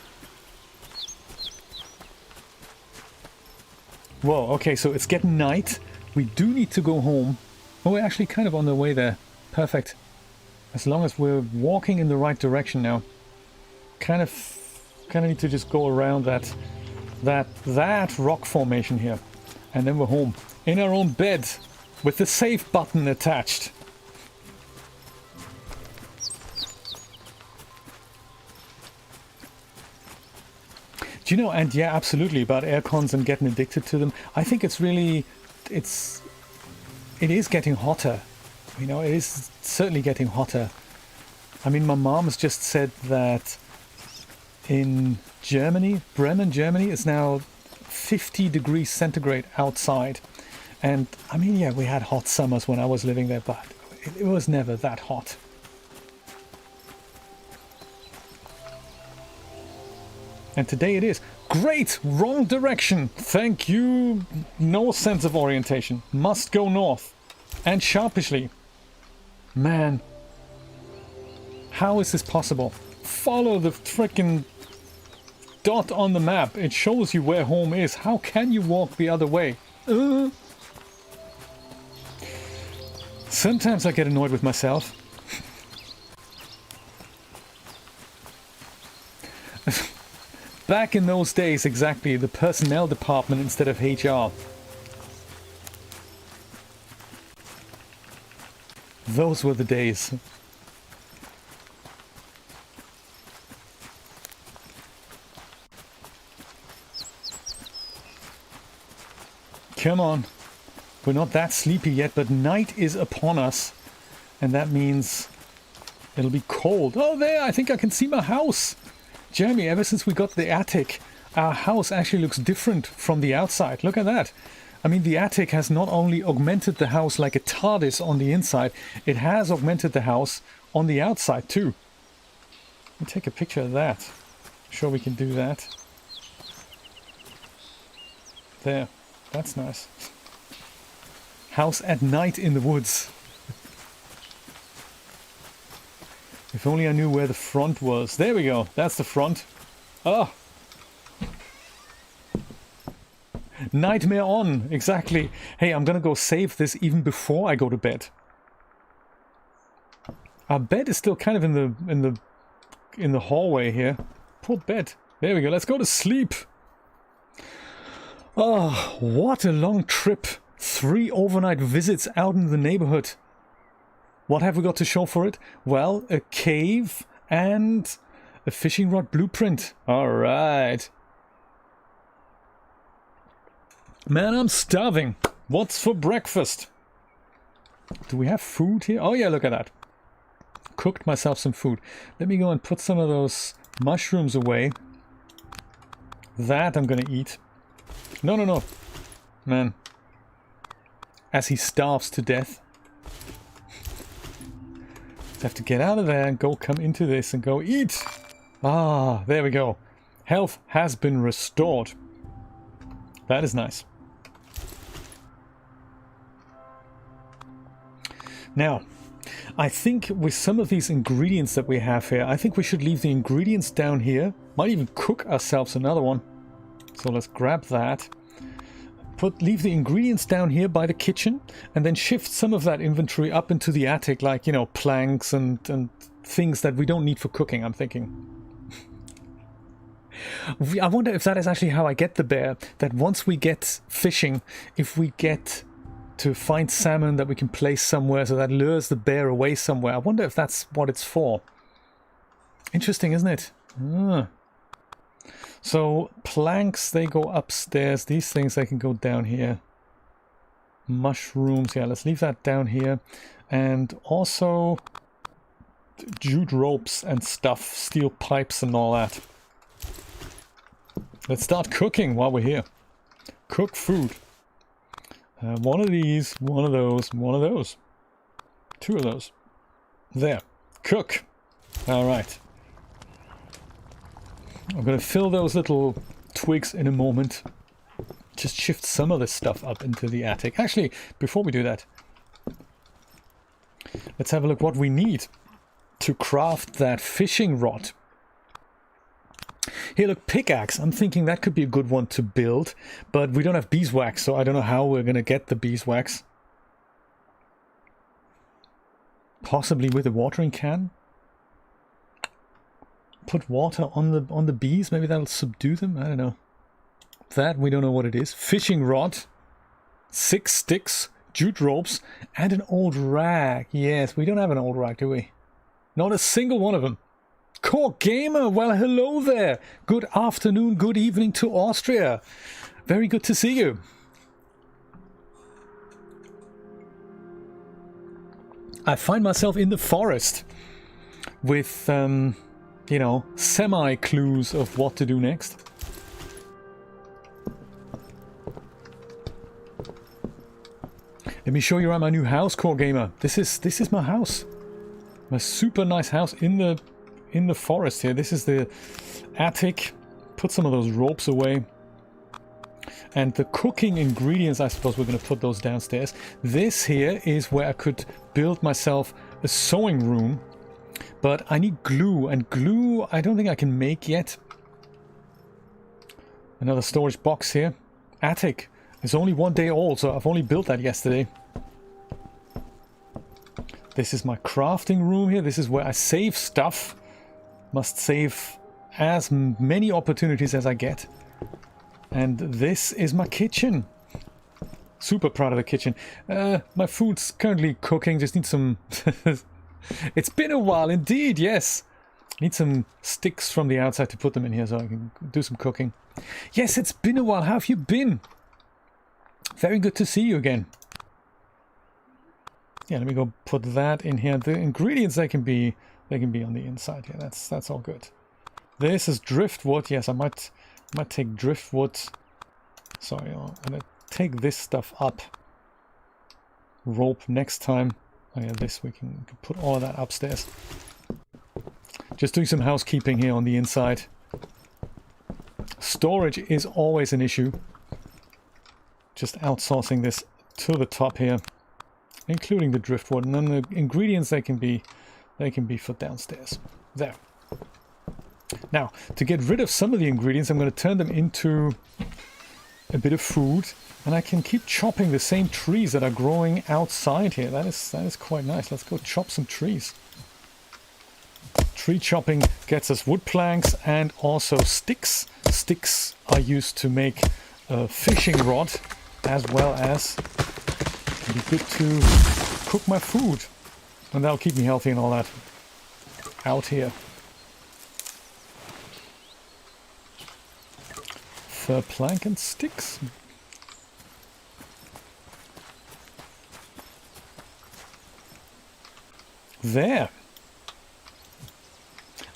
Whoa, okay, so it's getting night. We do need to go home. Oh, we're actually kind of on the way there. Perfect. As long as we're walking in the right direction now. Kind of need to just go around that rock formation here. And then we're home. In our own bed. With the save button attached. Do you know, and yeah, absolutely, about air cons and getting addicted to them. I think it's really, it is getting hotter. You know, it is certainly getting hotter. I mean, my mom's just said that in Germany, Bremen, Germany, is now 50 degrees centigrade outside. And I mean, yeah, we had hot summers when I was living there, but it was never that hot. And today it is. Great! Wrong direction! Thank you! No sense of orientation. Must go north. And sharpishly. Man. How is this possible? Follow the frickin' dot on the map. It shows you where home is. How can you walk the other way? Sometimes I get annoyed with myself. Back in those days, exactly, the personnel department instead of HR. Those were the days. Come on. We're not that sleepy yet, but night is upon us. And that means it'll be cold. Oh, there, I think I can see my house. Jeremy, ever since we got the attic, our house actually looks different from the outside. Look at that. I mean, the attic has not only augmented the house like a TARDIS on the inside, it has augmented the house on the outside too. Let me take a picture of that. I'm sure we can do that. There. That's nice. House at night in the woods. If only I knew where the front was. There we go. That's the front. Oh. Nightmare on. Exactly. Hey, I'm gonna go save this even before I go to bed. Our bed is still kind of in the hallway here. Poor bed. There we go. Let's go to sleep. Oh, what a long trip. 3 overnight visits out in the neighborhood. What have we got to show for it? Well, a cave and a fishing rod blueprint. Alright. Man, I'm starving. What's for breakfast? Do we have food here? Oh yeah, look at that. Cooked myself some food. Let me go and put some of those mushrooms away. That I'm gonna eat. No, no, no. Man. As he starves to death. Have to get out of there and go come into this and go eat. Ah, there we go. Health has been restored. That is nice. Now, I think with some of these ingredients that we have here, I think we should leave the ingredients down here. Might even cook ourselves another one. So let's grab that. Leave the ingredients down here by the kitchen and then shift some of that inventory up into the attic, like, you know, planks and things that we don't need for cooking, I'm thinking. I wonder if that is actually how I get the bear, that once we get fishing, if we get to find salmon that we can place somewhere so that lures the bear away somewhere. I wonder if that's what it's for. Interesting, isn't it? Ah. So planks, they go upstairs. These things, they can go down here. Mushrooms, yeah, let's leave that down here. And also jute ropes and stuff, steel pipes and all that. Let's start cooking while we're here. Cook food. One of these, one of those, one of those. 2 of those. There. Cook. All right. I'm going to fill those little twigs in a moment. Just shift some of this stuff up into the attic. Actually, before we do that, let's have a look what we need to craft that fishing rod. Here, look, pickaxe. I'm thinking that could be a good one to build, but we don't have beeswax, so I don't know how we're going to get the beeswax. Possibly with a watering can? Put water on the bees, maybe that'll subdue them. I don't know. That we don't know what it is. Fishing rod, 6 sticks, jute ropes, and an old rag. Yes, we don't have an old rag, do we? Not a single one of them. Core Gamer, well, hello there. Good afternoon, good evening to Austria. Very good to see you. I find myself in the forest with you know, semi-clues of what to do next. Let me show you around my new house, Core Gamer. This is my house. My super nice house in the forest here. This is the attic. Put some of those ropes away. And the cooking ingredients, I suppose we're going to put those downstairs. This here is where I could build myself a sewing room. But I need glue, and glue I don't think I can make yet. Another storage box here. Attic. It's only 1 day old, so I've only built that yesterday. This is my crafting room here. This is where I save stuff. Must save as many opportunities as I get. And this is my kitchen. Super proud of the kitchen. My food's currently cooking. Just need some... It's been a while indeed, yes. Need some sticks from the outside to put them in here so I can do some cooking. Yes, it's been a while. How have you been? Very good to see you again. Yeah, let me go put that in here. The ingredients, they can be on the inside here. That's all good. This is driftwood. Yes, I might take driftwood. Sorry, I'm gonna take this stuff up. Rope next time. Oh yeah, this we can put all of that upstairs. Just doing some housekeeping here on the inside. Storage is always an issue. Just outsourcing this to the top here, including the driftwood, and then the ingredients, they can be put downstairs. There. Now, to get rid of some of the ingredients, I'm going to turn them into a bit of food, and I can keep chopping the same trees that are growing outside here. That is quite nice. Let's go chop some trees. Tree chopping gets us wood planks and also sticks. Sticks are used to make a fishing rod, as well as can be good to cook my food, and that'll keep me healthy and all that out here. Fir plank and sticks. There.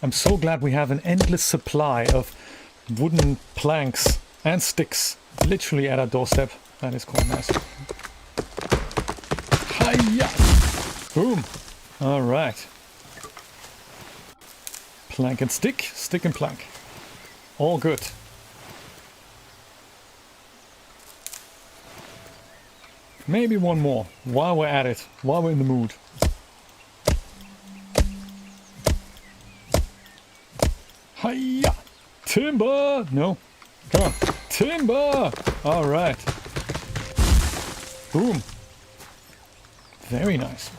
I'm so glad we have an endless supply of wooden planks and sticks literally at our doorstep. That is quite nice. Hiya! Boom! Alright. Plank and stick, stick and plank. All good. Maybe one more, while we're at it, while we're in the mood. Hiya! Timber! No. Come on. Timber! Alright. Boom. Very nice.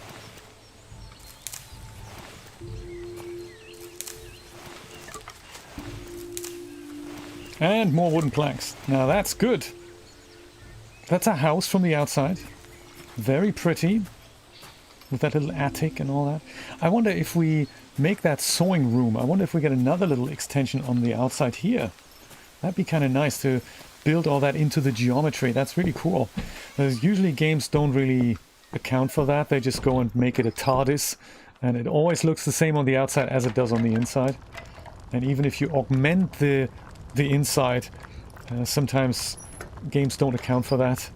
And more wooden planks. Now that's good. That's a house from the outside. Very pretty. With that little attic and all that. I wonder if we make that sewing room. I wonder if we get another little extension on the outside here. That'd be kind of nice to build all that into the geometry. That's really cool. Usually games don't really account for that. They just go and make it a TARDIS. And it always looks the same on the outside as it does on the inside. And even if you augment the inside, sometimes games don't account for that.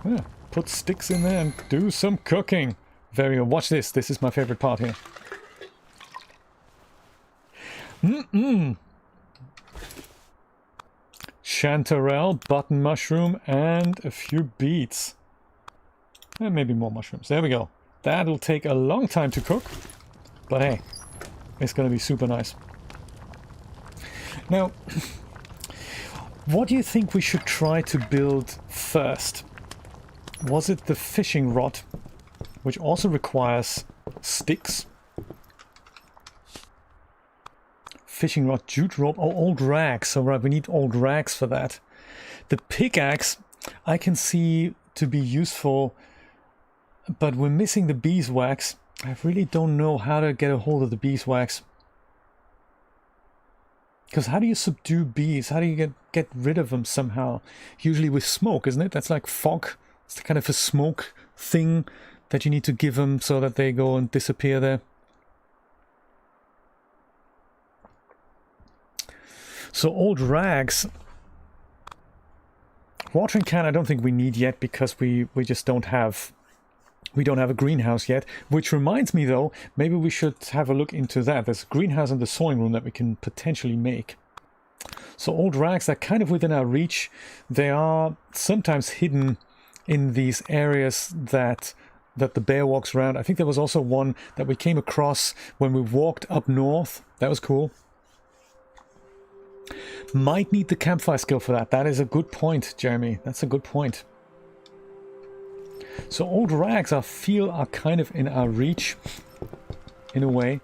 Yeah, put sticks in there and do some cooking. Very good. Watch this. This is my favorite part here. Chanterelle, button mushroom, and a few beets. And maybe more mushrooms. There we go. That'll take a long time to cook. But hey, it's going to be super nice. Now, what do you think we should try to build first? Was it the fishing rod, which also requires sticks? Fishing rod, jute rope, oh, old rags. So right, we need old rags for that. The pickaxe I can see to be useful, but we're missing the beeswax. I really don't know how to get a hold of the beeswax. Because how do you subdue bees? How do you get rid of them somehow? Usually with smoke, isn't it? That's like fog. It's kind of a smoke thing that you need to give them so that they go and disappear there. So old rags. Watering can I don't think we need yet because we just don't have... We don't have a greenhouse yet, which reminds me though, maybe we should have a look into that. There's a greenhouse in the sewing room that we can potentially make. So old rags are kind of within our reach. They are sometimes hidden in these areas that the bear walks around. I think there was also one that we came across when we walked up north. That was cool. Might need the campfire skill for that. That is a good point, Jeremy. That's a good point. So old rags I feel are kind of in our reach, in a way.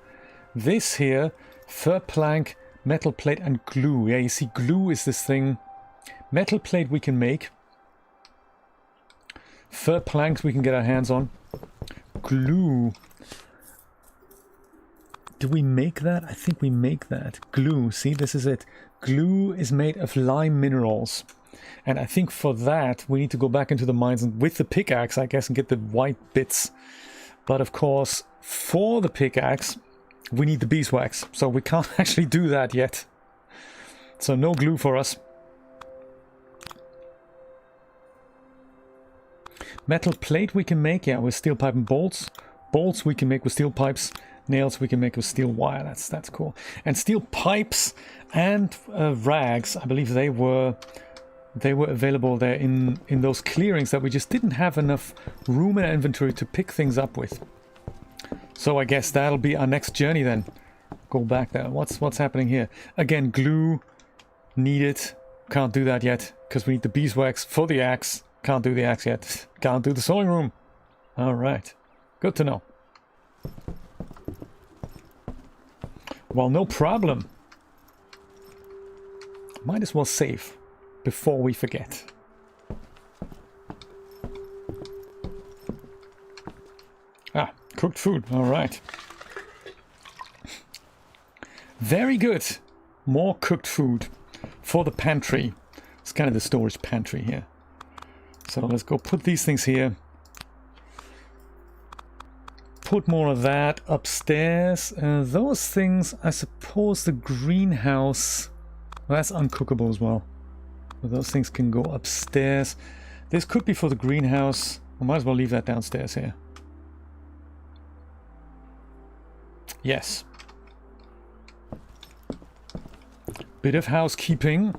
This here, fir plank, metal plate and glue. Yeah, you see glue is this thing. Metal plate we can make. Fir planks we can get our hands on. Glue. Do we make that? I think we make that. Glue, see, this is it. Glue is made of lime minerals. And I think for that, we need to go back into the mines and with the pickaxe, I guess, and get the white bits. But of course, for the pickaxe, we need the beeswax. So we can't actually do that yet. So no glue for us. Metal plate we can make, yeah, with steel pipe and bolts. Bolts we can make with steel pipes. Nails we can make with steel wire. That's cool. And steel pipes and rags, I believe they were available there in those clearings that we just didn't have enough room in our inventory to pick things up with. So I guess that'll be our next journey then. Go back there. What's happening here? Again, glue needed. Can't do that yet because we need the beeswax for the axe. Can't do the axe yet. Can't do the sewing room. All right. Good to know. Well, no problem. Might as well save before we forget. Ah, cooked food. All right. Very good. More cooked food for the pantry. It's kind of the storage pantry here. So let's go put these things here. Put more of that upstairs. Those things, I suppose the greenhouse, well, that's uncookable as well. But those things can go upstairs. This could be for the greenhouse. I might as well leave that downstairs here. Yes. Bit of housekeeping.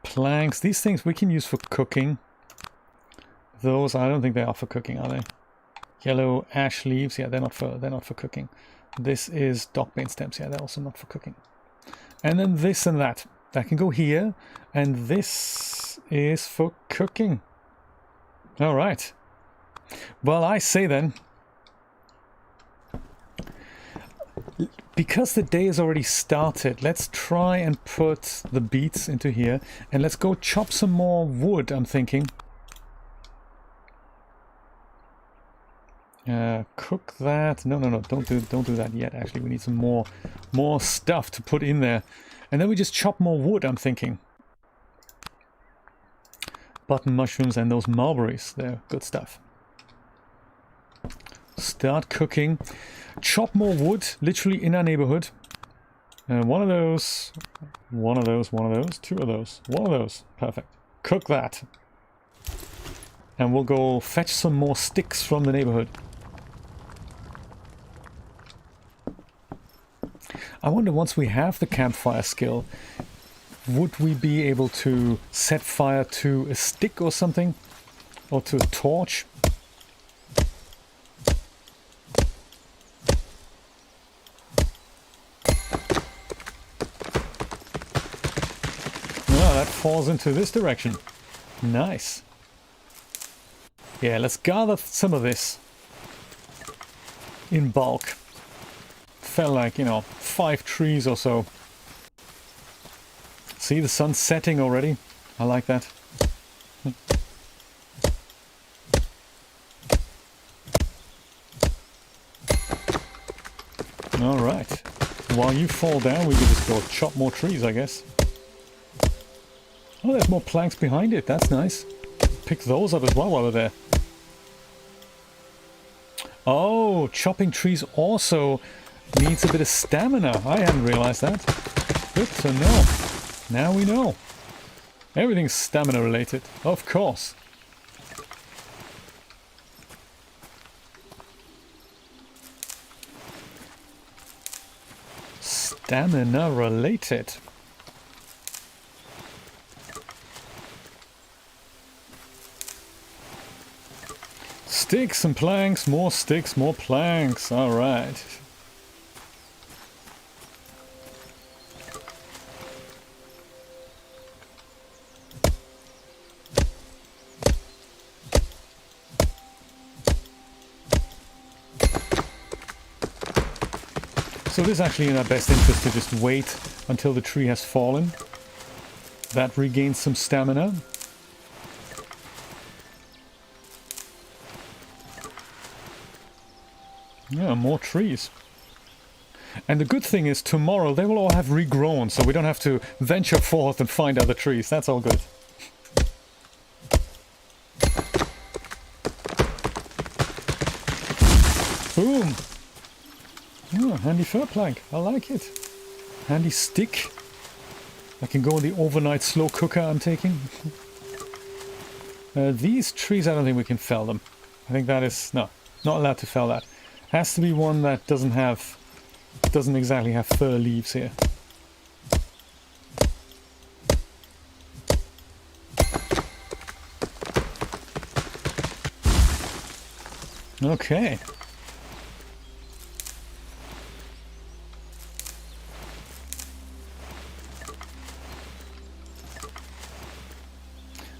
Planks. These things we can use for cooking. Those, I don't think they are for cooking, are they? Yellow ash leaves. Yeah, they're not for cooking. This is dockbane stems. Yeah, they're also not for cooking. And then this and that. That can go here. And this is for cooking. All right. Well, I say then, because the day has already started, let's try and put the beets into here, and let's go chop some more wood, I'm thinking. Cook that. No, don't do that yet. Actually, we need some more stuff to put in there, and then we just chop more wood, I'm thinking. Button mushrooms and those mulberries, they're good stuff. Start cooking. Chop more wood, literally in our neighborhood. One of those, two of those, one of those. Perfect. Cook that. And we'll go fetch some more sticks from the neighborhood. I wonder, once we have the campfire skill, would we be able to set fire to a stick or something? Or to a torch? That falls into this direction. Nice. Yeah, let's gather some of this in bulk. Fell like, 5 trees or so. See, the sun's setting already. I like that. All right. While you fall down, we can just go chop more trees, I guess. Oh, there's more planks behind it. That's nice. Pick those up as well while we're there. Oh, chopping trees also needs a bit of stamina. I hadn't realized that. Good to know. Now we know. Everything's stamina related, of course. Stamina related. Sticks and planks, more sticks, more planks. All right. So this is actually in our best interest to just wait until the tree has fallen. That regains some stamina. Yeah, more trees. And the good thing is tomorrow they will all have regrown, so we don't have to venture forth and find other trees. That's all good. Boom! Oh, handy fir plank. I like it. Handy stick. I can go in the overnight slow cooker I'm taking. These trees, I don't think we can fell them. I think that is... no, not allowed to fell that. Has to be one that doesn't exactly have fir leaves here. Okay.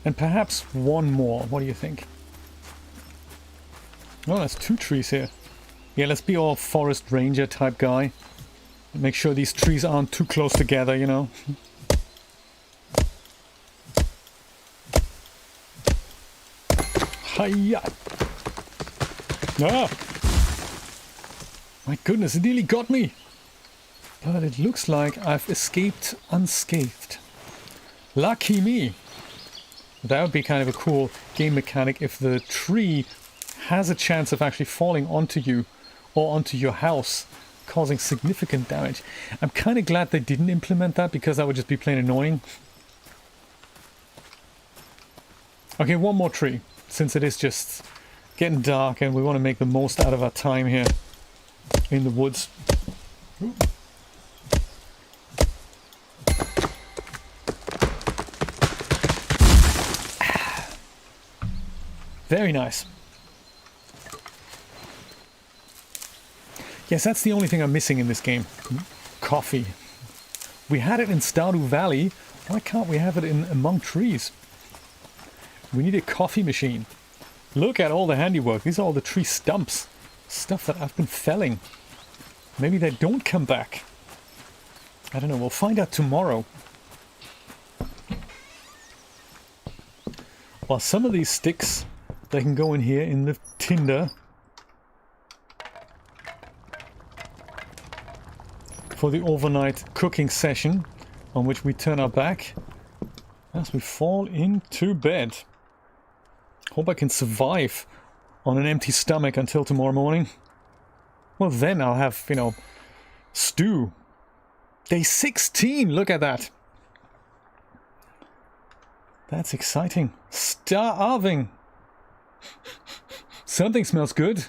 And perhaps one more. What do you think? Oh, there's 2 trees here. Yeah, let's be all forest ranger type guy. Make sure these trees aren't too close together, you know. Hiya! Ah! My goodness, it nearly got me! But it looks like I've escaped unscathed. Lucky me! That would be kind of a cool game mechanic if the tree has a chance of actually falling onto you or onto your house, causing significant damage. I'm kind of glad they didn't implement that because that would just be plain annoying. Okay, one more tree, since it is just getting dark and we want to make the most out of our time here in the woods. Ooh. Very nice. Yes, that's the only thing I'm missing in this game. Coffee. We had it in Stardew Valley. Why can't we have it in Among Trees? We need a coffee machine. Look at all the handiwork. These are all the tree stumps. Stuff that I've been felling. Maybe they don't come back. I don't know. We'll find out tomorrow. Well, some of these sticks... they can go in here in the tinder for the overnight cooking session on which we turn our back as we fall into bed. Hope I can survive on an empty stomach until tomorrow morning. Well, then I'll have, you know, stew. Day 16, look at that. That's exciting. Starving. Something smells good.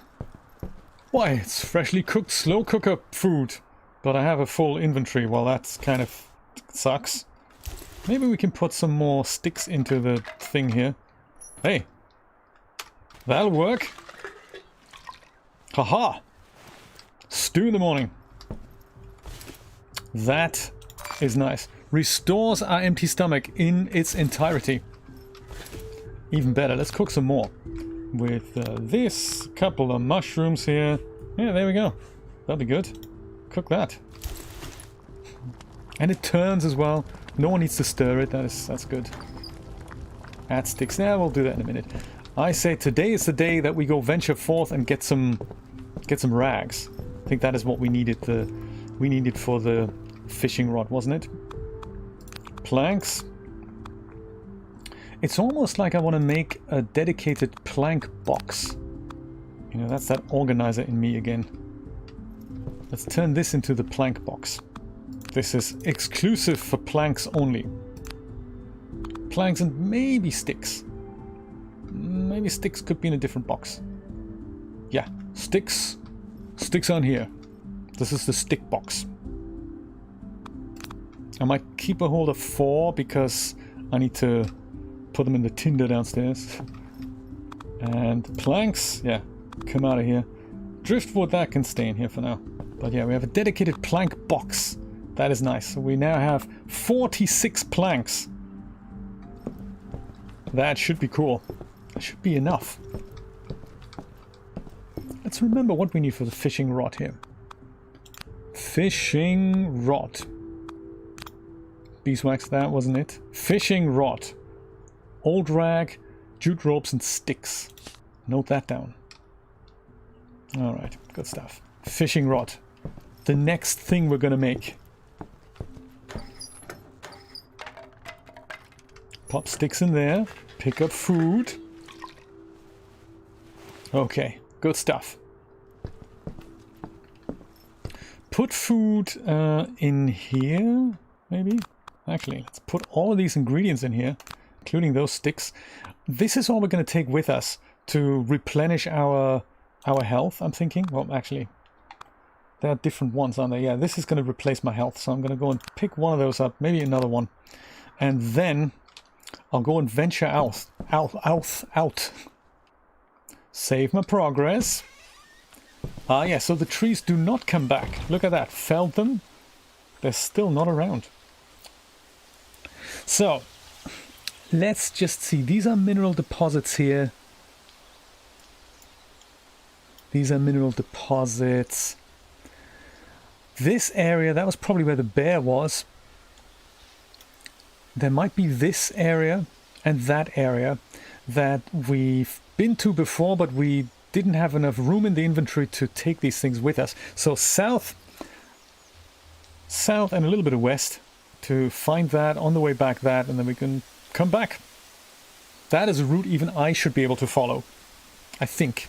Why, it's freshly cooked slow cooker food. But I have a full inventory. Well, that's kind of sucks. Maybe we can put some more sticks into the thing here. Hey. That'll work. Haha. Stew in the morning. That is nice. Restores our empty stomach in its entirety. Even better. Let's cook some more. With this, couple of mushrooms here. Yeah, there we go. That'll be good. Cook that. And it turns as well. No one needs to stir it. That's good. Add sticks. Yeah, we'll do that in a minute. I say today is the day that we go venture forth and get some rags. I think that is what we needed. We needed for the fishing rod, wasn't it? Planks. It's almost like I want to make a dedicated plank box. You know, that's that organizer in me again. Let's turn this into the plank box. This is exclusive for planks only. Planks and maybe sticks. Maybe sticks could be in a different box. Yeah, sticks. Sticks on here. This is the stick box. I might keep a hold of 4 because I need to put them in the tinder downstairs. And planks, yeah, come out of here. Driftwood, that can stay in here for now. But yeah, we have a dedicated plank box. That is nice. So we now have 46 planks. That should be cool. That should be enough. Let's remember what we need for the fishing rod here. Fishing rod. Beeswax, that wasn't it. Fishing rod. Old rag, jute ropes and sticks. Note that down. All right, good stuff. Fishing rod. The next thing we're gonna make. Pop sticks in there. Pick up food. Okay, good stuff. Put food in here, maybe? Actually, let's put all of these ingredients in here, including those sticks. This is all we're going to take with us to replenish our health, I'm thinking. Well, actually, there are different ones, aren't there? Yeah, this is going to replace my health, so I'm going to go and pick one of those up, maybe another one. And then I'll go and venture out. Save my progress. Ah, yeah, so the trees do not come back. Look at that. Felled them. They're still not around. So, let's just see. These are mineral deposits here. These are mineral deposits. This area, that was probably where the bear was. There might be this area and that area that we've been to before, but we didn't have enough room in the inventory to take these things with us. So south and a little bit of west to find that, on the way back that, and then we can come back. That is a route even I should be able to follow, I think.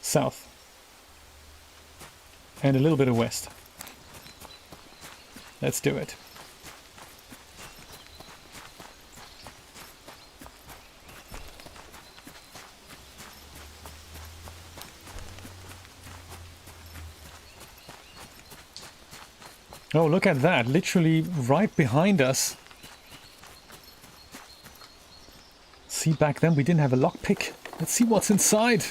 South. And a little bit of west. Let's do it. Oh, look at that. Literally right behind us. See, back then we didn't have a lockpick. Let's see what's inside.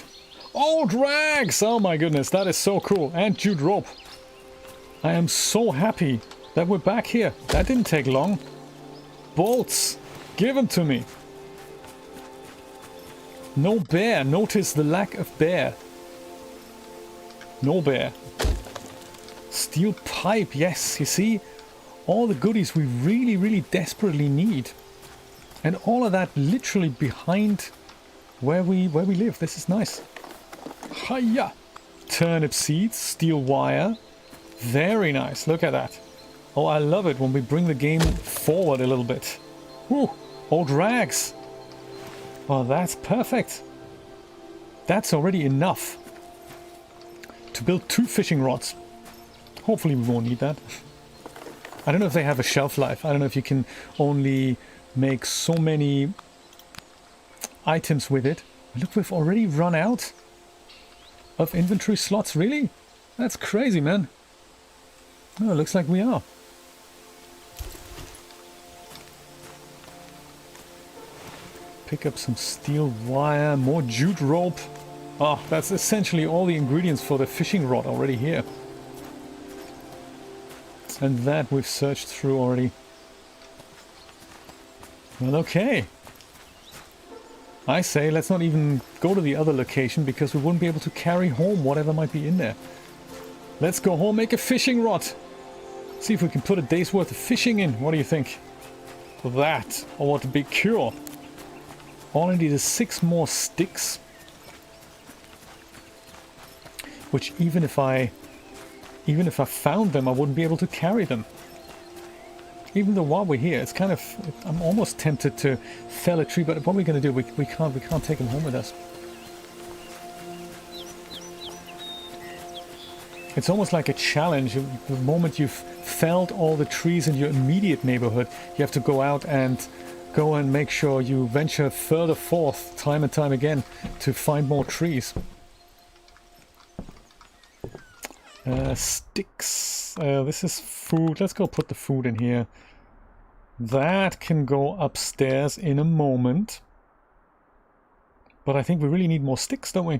Oh, drags! Oh my goodness, that is so cool. And jute rope. I am so happy that we're back here. That didn't take long. Bolts. Give them to me. No bear. Notice the lack of bear. No bear. Steel pipe, yes, you see, all the goodies we really desperately need, and all of that literally behind where we live. This is nice. Hiya! Turnip seeds, steel wire, very nice. Look at that. Oh, I love it when we bring the game forward a little bit. Woo! Old rags. Oh, that's perfect. That's already enough to build 2 fishing rods. Hopefully we won't need that. I don't know if they have a shelf life. I don't know if you can only make so many items with it. Look, we've already run out of inventory slots. Really? That's crazy, man. No, it looks like we are. Pick up some steel wire, more jute rope. Oh, that's essentially all the ingredients for the fishing rod already here. And that we've searched through already. Well, okay. I say let's not even go to the other location because we wouldn't be able to carry home whatever might be in there. Let's go home, make a fishing rod. See if we can put a day's worth of fishing in. What do you think? That, or what a big cure. All I need is 6 more sticks. Which even if I found them, I wouldn't be able to carry them. Even though while we're here, it's kind of... I'm almost tempted to fell a tree, but what are we going to do? We can't take them home with us. It's almost like a challenge. The moment you've felled all the trees in your immediate neighborhood, you have to go out and make sure you venture further forth time and time again to find more trees. Sticks. This is food. Let's go put the food in here. That can go upstairs in a moment. But I think we really need more sticks, don't we?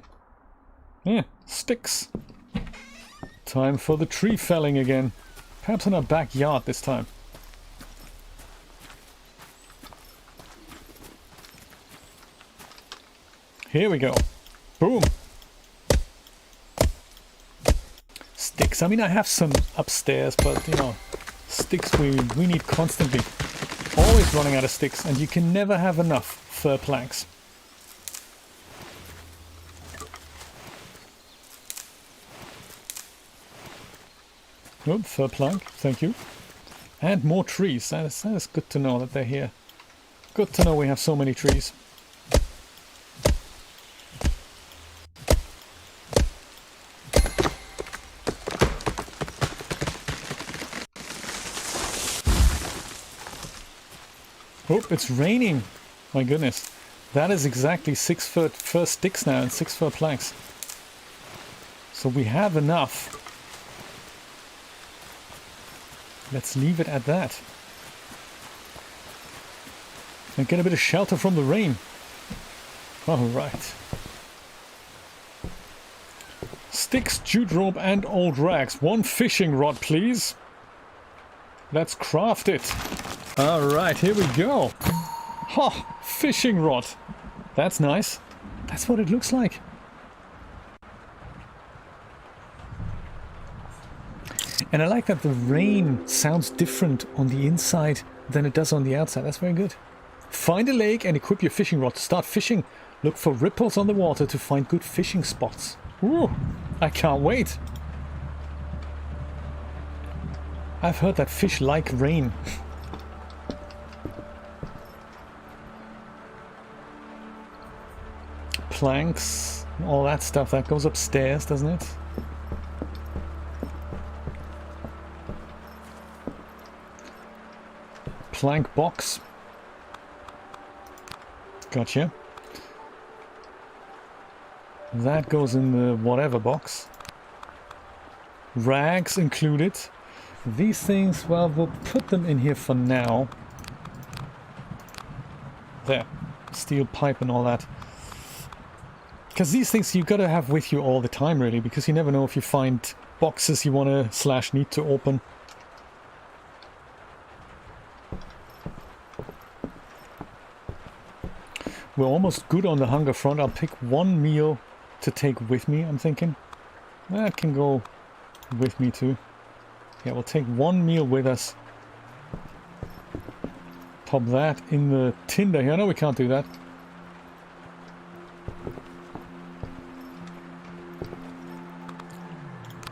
Yeah, sticks. Time for the tree felling again. Perhaps in our backyard this time. Here we go. Boom. Sticks. I mean, I have some upstairs, but, you know, sticks we need constantly. Always running out of sticks, and you can never have enough fir planks. Oh, fir plank, thank you. And more trees. That is good to know that they're here. Good to know we have so many trees. Oh, it's raining. My goodness. That is exactly 6 fir sticks now and 6 fir planks. So we have enough. Let's leave it at that. And get a bit of shelter from the rain. Alright. Sticks, jute rope and old rags. 1 fishing rod, please. Let's craft it. Alright, here we go. Ha! Fishing rod. That's nice. That's what it looks like. And I like that the rain sounds different on the inside than it does on the outside. That's very good. Find a lake and equip your fishing rod to start fishing. Look for ripples on the water to find good fishing spots. Ooh, I can't wait. I've heard that fish like rain. Planks, all that stuff, that goes upstairs, doesn't it? Plank box. Gotcha. That goes in the whatever box. Rags included. These things, well, we'll put them in here for now. There. Steel pipe and all that. Because these things you gotta have with you all the time, really, because you never know if you find boxes you wanna / need to open. We're almost good on the hunger front. I'll pick 1 meal to take with me, I'm thinking. That can go with me too. Yeah, we'll take 1 meal with us. Pop that in the tinder here. No, we can't do that.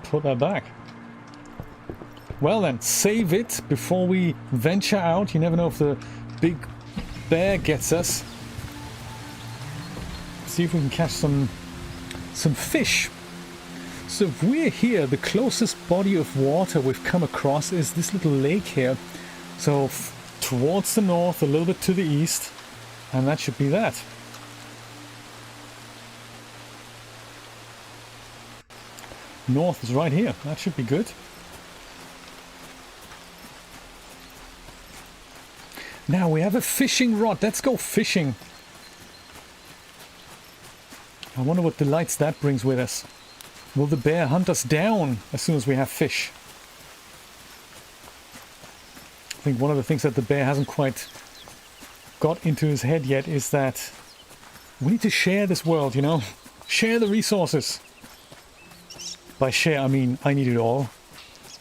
Put that back. Well then, save it before we venture out. You never know if the big bear gets us. See if we can catch some fish. So if we're here, the closest body of water we've come across is this little lake here. So towards the north, a little bit to the east, and that should be that. North is right here. That should be good. Now we have a fishing rod. Let's go fishing. I wonder what delights that brings with us. Will the bear hunt us down as soon as we have fish? I think one of the things that the bear hasn't quite got into his head yet is that we need to share this world, you know? Share the resources. By share, I mean I need it all.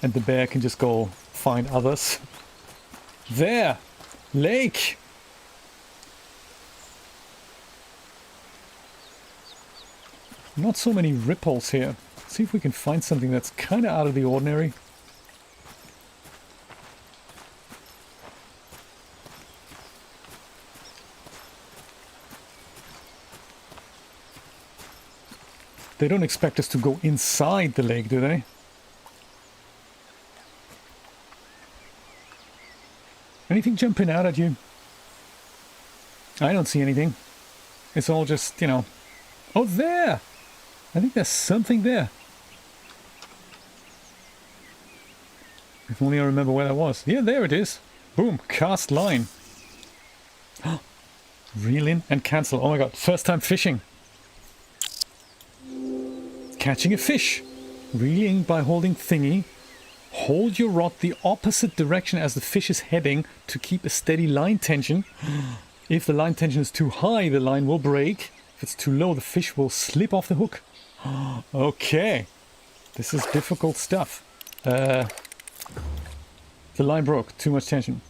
And the bear can just go find others. There! Lake! Not so many ripples here. See if we can find something that's kind of out of the ordinary. They don't expect us to go inside the lake, do they? Anything jumping out at you? I don't see anything. It's all just, you know... Oh, there! I think there's something there. If only I remember where that was. Yeah, there it is. Boom, cast line. Reel in and cancel. Oh my god, first time fishing. Catching a fish. Reeling by holding thingy. Hold your rod the opposite direction as the fish is heading to keep a steady line tension. If the line tension is too high, the line will break. If it's too low, the fish will slip off the hook. Okay. This is difficult stuff. The line broke. Too much tension.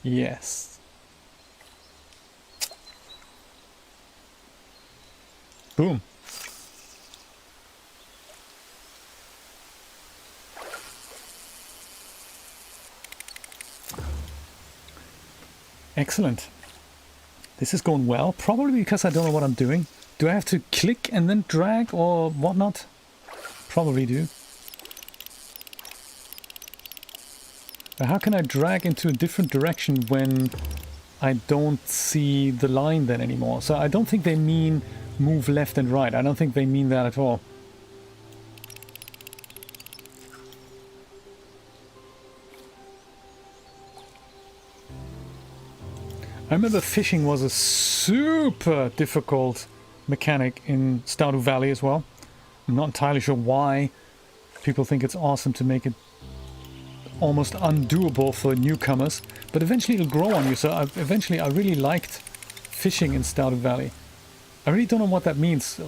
Yes. Boom. Excellent. This is going well, probably because I don't know what I'm doing. Do I have to click and then drag or whatnot? Probably do. But how can I drag into a different direction when I don't see the line then anymore? So I don't think they mean move left and right. I don't think they mean that at all. I remember fishing was a super difficult mechanic in Stardew Valley as well. I'm not entirely sure why people think it's awesome to make it almost undoable for newcomers, but eventually it'll grow on you. So eventually I really liked fishing in Stardew Valley. I really don't know what that means.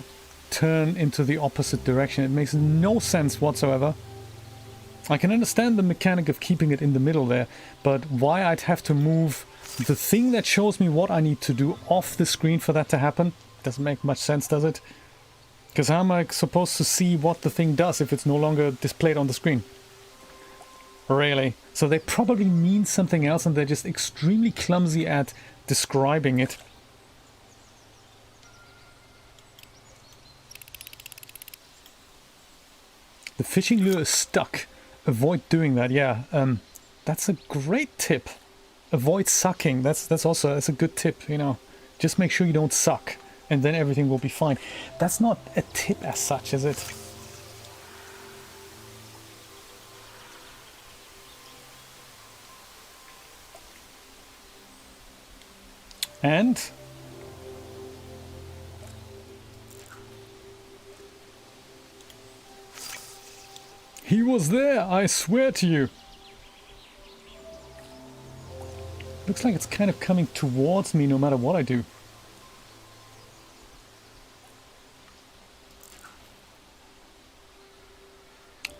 Turn into the opposite direction. It makes no sense whatsoever. I can understand the mechanic of keeping it in the middle there, but why I'd have to move the thing that shows me what I need to do off the screen for that to happen doesn't make much sense, does it? Because how am I supposed to see what the thing does if it's no longer displayed on the screen? Really? So they probably mean something else and they're just extremely clumsy at describing it. The fishing lure is stuck. Avoid doing that, yeah. That's a great tip. Avoid sucking. That's a good tip, you know. Just make sure you don't suck and then everything will be fine. That's not a tip as such, is it? And he was there, I swear to you. Looks like it's kind of coming towards me no matter what I do.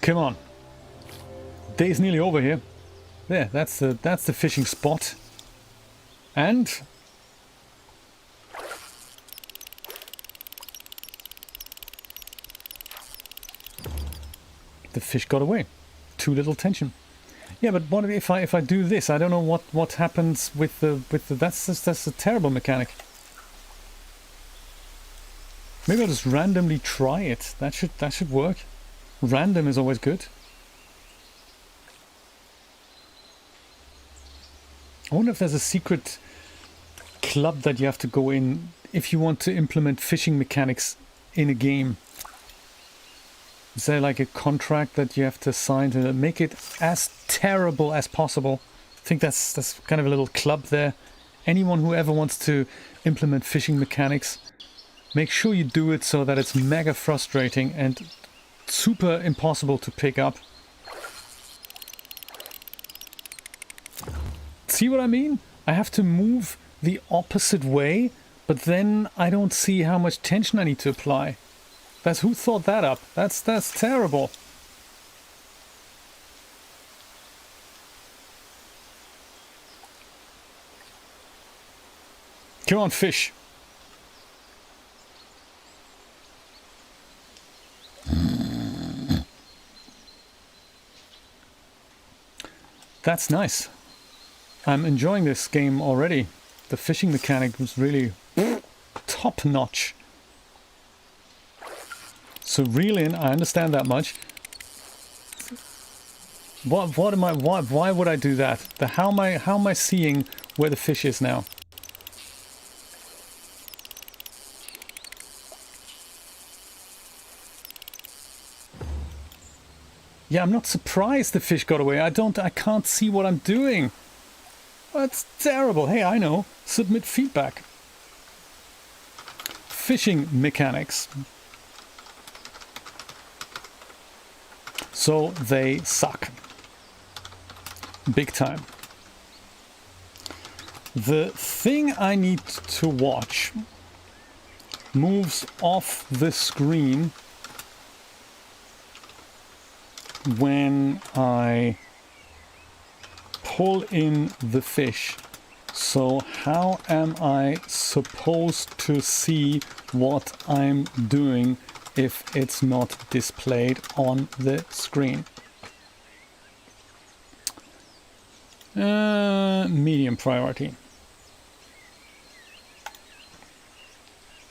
Come on. Day's nearly over here. There, that's the fishing spot. And the fish got away. Too little tension. Yeah, but what if I do this? I don't know what happens with the that's a terrible mechanic. Maybe I'll just randomly try it. That should work. Random is always good. I wonder if there's a secret club that you have to go in if you want to implement fishing mechanics in a game. Is there like a contract that you have to sign to make it as terrible as possible? I think that's kind of a little club there. Anyone who ever wants to implement fishing mechanics, make sure you do it so that it's mega frustrating and super impossible to pick up. See what I mean? I have to move the opposite way, but then I don't see how much tension I need to apply. Who thought that up? That's terrible. Come on, fish. That's nice. I'm enjoying this game already. The fishing mechanic was really top notch. So reel in, I understand that much. Why would I do that? How am I seeing where the fish is now? Yeah, I'm not surprised the fish got away. I can't see what I'm doing. That's terrible. Hey, I know. Submit feedback. Fishing mechanics. So they suck. Big time. The thing I need to watch moves off the screen when I pull in the fish. So how am I supposed to see what I'm doing if it's not displayed on the screen? Medium priority.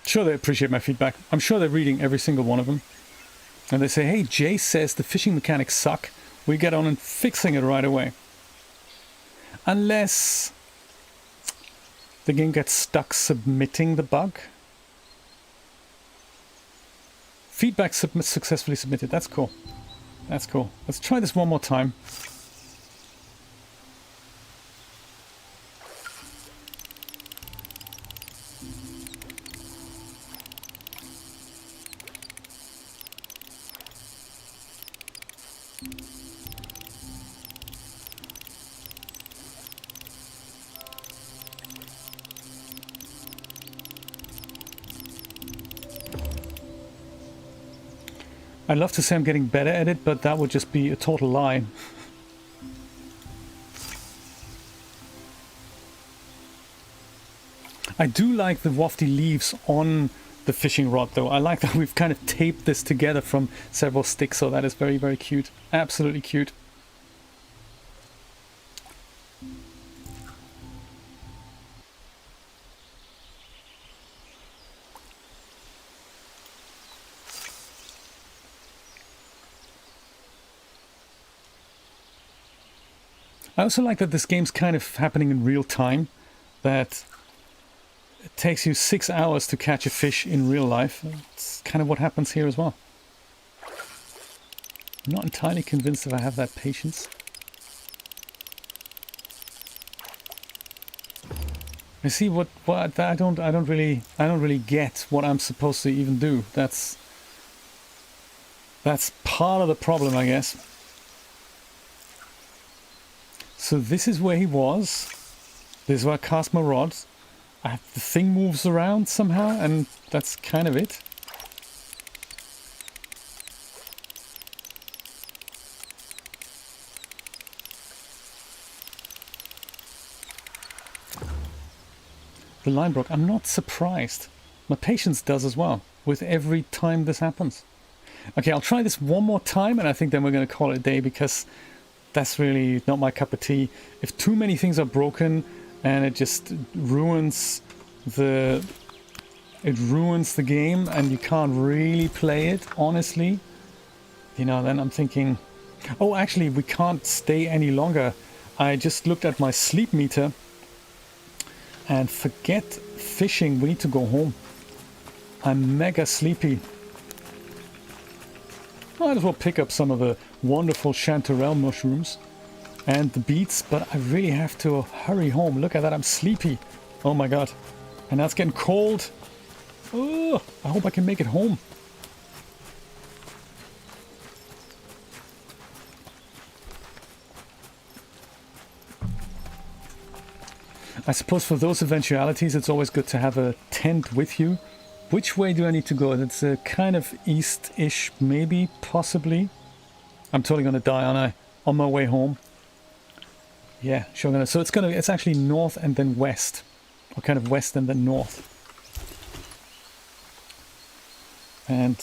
Sure, they appreciate my feedback. I'm sure they're reading every single one of them. And they say, hey, Jay says the fishing mechanics suck. We get on and fixing it right away. Unless the game gets stuck submitting the bug. Feedback successfully submitted. That's cool. That's cool. Let's try this one more time. I'd love to say I'm getting better at it, but that would just be a total lie. I do like the wafty leaves on the fishing rod though. I like that we've kind of taped this together from several sticks, so that is very, very cute. Absolutely cute. I also like that this game's kind of happening in real time, that it takes you 6 hours to catch a fish in real life. It's kind of what happens here as well. I'm not entirely convinced if I have that patience. I see what I don't really get what I'm supposed to even do. That's part of the problem, I guess. So this is where he was. This is where I cast my rod. The thing moves around somehow, and that's kind of it. The line broke. I'm not surprised. My patience does as well, with every time this happens. Okay, I'll try this one more time, and I think then we're going to call it a day, because that's really not my cup of tea. If too many things are broken and it just ruins the game and you can't really play it honestly, you know, then I'm thinking, oh, actually we can't stay any longer. I just looked at my sleep meter and forget fishing, we need to go home. I'm mega sleepy. Might as well pick up some of the wonderful chanterelle mushrooms and the beets, but I really have to hurry home. Look at that, I'm sleepy. Oh my god. And now it's getting cold. Oh, I hope I can make it home. I suppose for those eventualities it's always good to have a tent with you. Which way do I need to go? It's kind of east-ish, maybe, possibly. I'm totally gonna die, aren't I? On my way home. Yeah, sure gonna. So it's actually north and then west, or kind of west and then north. And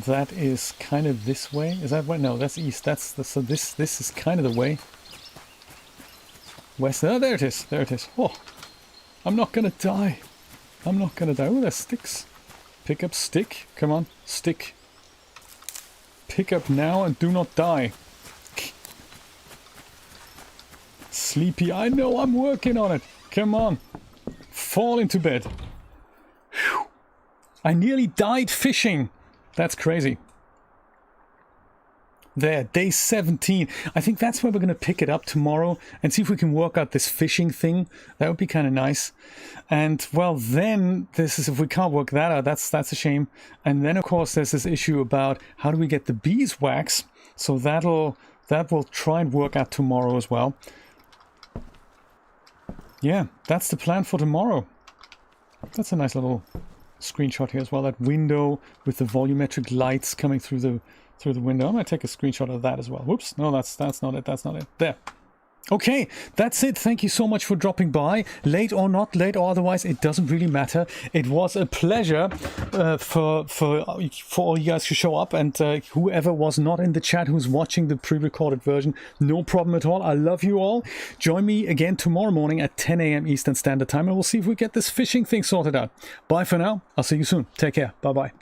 that is kind of this way. Is that way? No, that's east. So this is kind of the way. West. Oh, there it is. There it is. Oh, I'm not gonna die. I'm not gonna die. Oh, there's sticks. Pick up stick. Come on, stick. Pick up now and do not die. Sleepy. I know, I'm working on it. Come on. Fall into bed. Whew. I nearly died fishing. That's crazy. There, day 17. I think that's where we're going to pick it up tomorrow and see if we can work out this fishing thing. That would be kind of nice. And well, then this is, if we can't work that out, that's a shame. And then of course there's this issue about how do we get the beeswax. So that will try and work out tomorrow as well. Yeah, that's the plan for tomorrow. That's a nice little screenshot here as well. That window with the volumetric lights coming through the window. I might take a screenshot of that as well. Whoops, no, that's not it. That's not it. There. Okay, that's it. Thank you so much for dropping by. Late or not late or otherwise, it doesn't really matter. It was a pleasure for all you guys to show up, and whoever was not in the chat who's watching the pre-recorded version, no problem at all. I love you all. Join me again tomorrow morning at 10 a.m. Eastern Standard Time, and we'll see if we get this fishing thing sorted out. Bye for now. I'll see you soon. Take care. Bye-bye.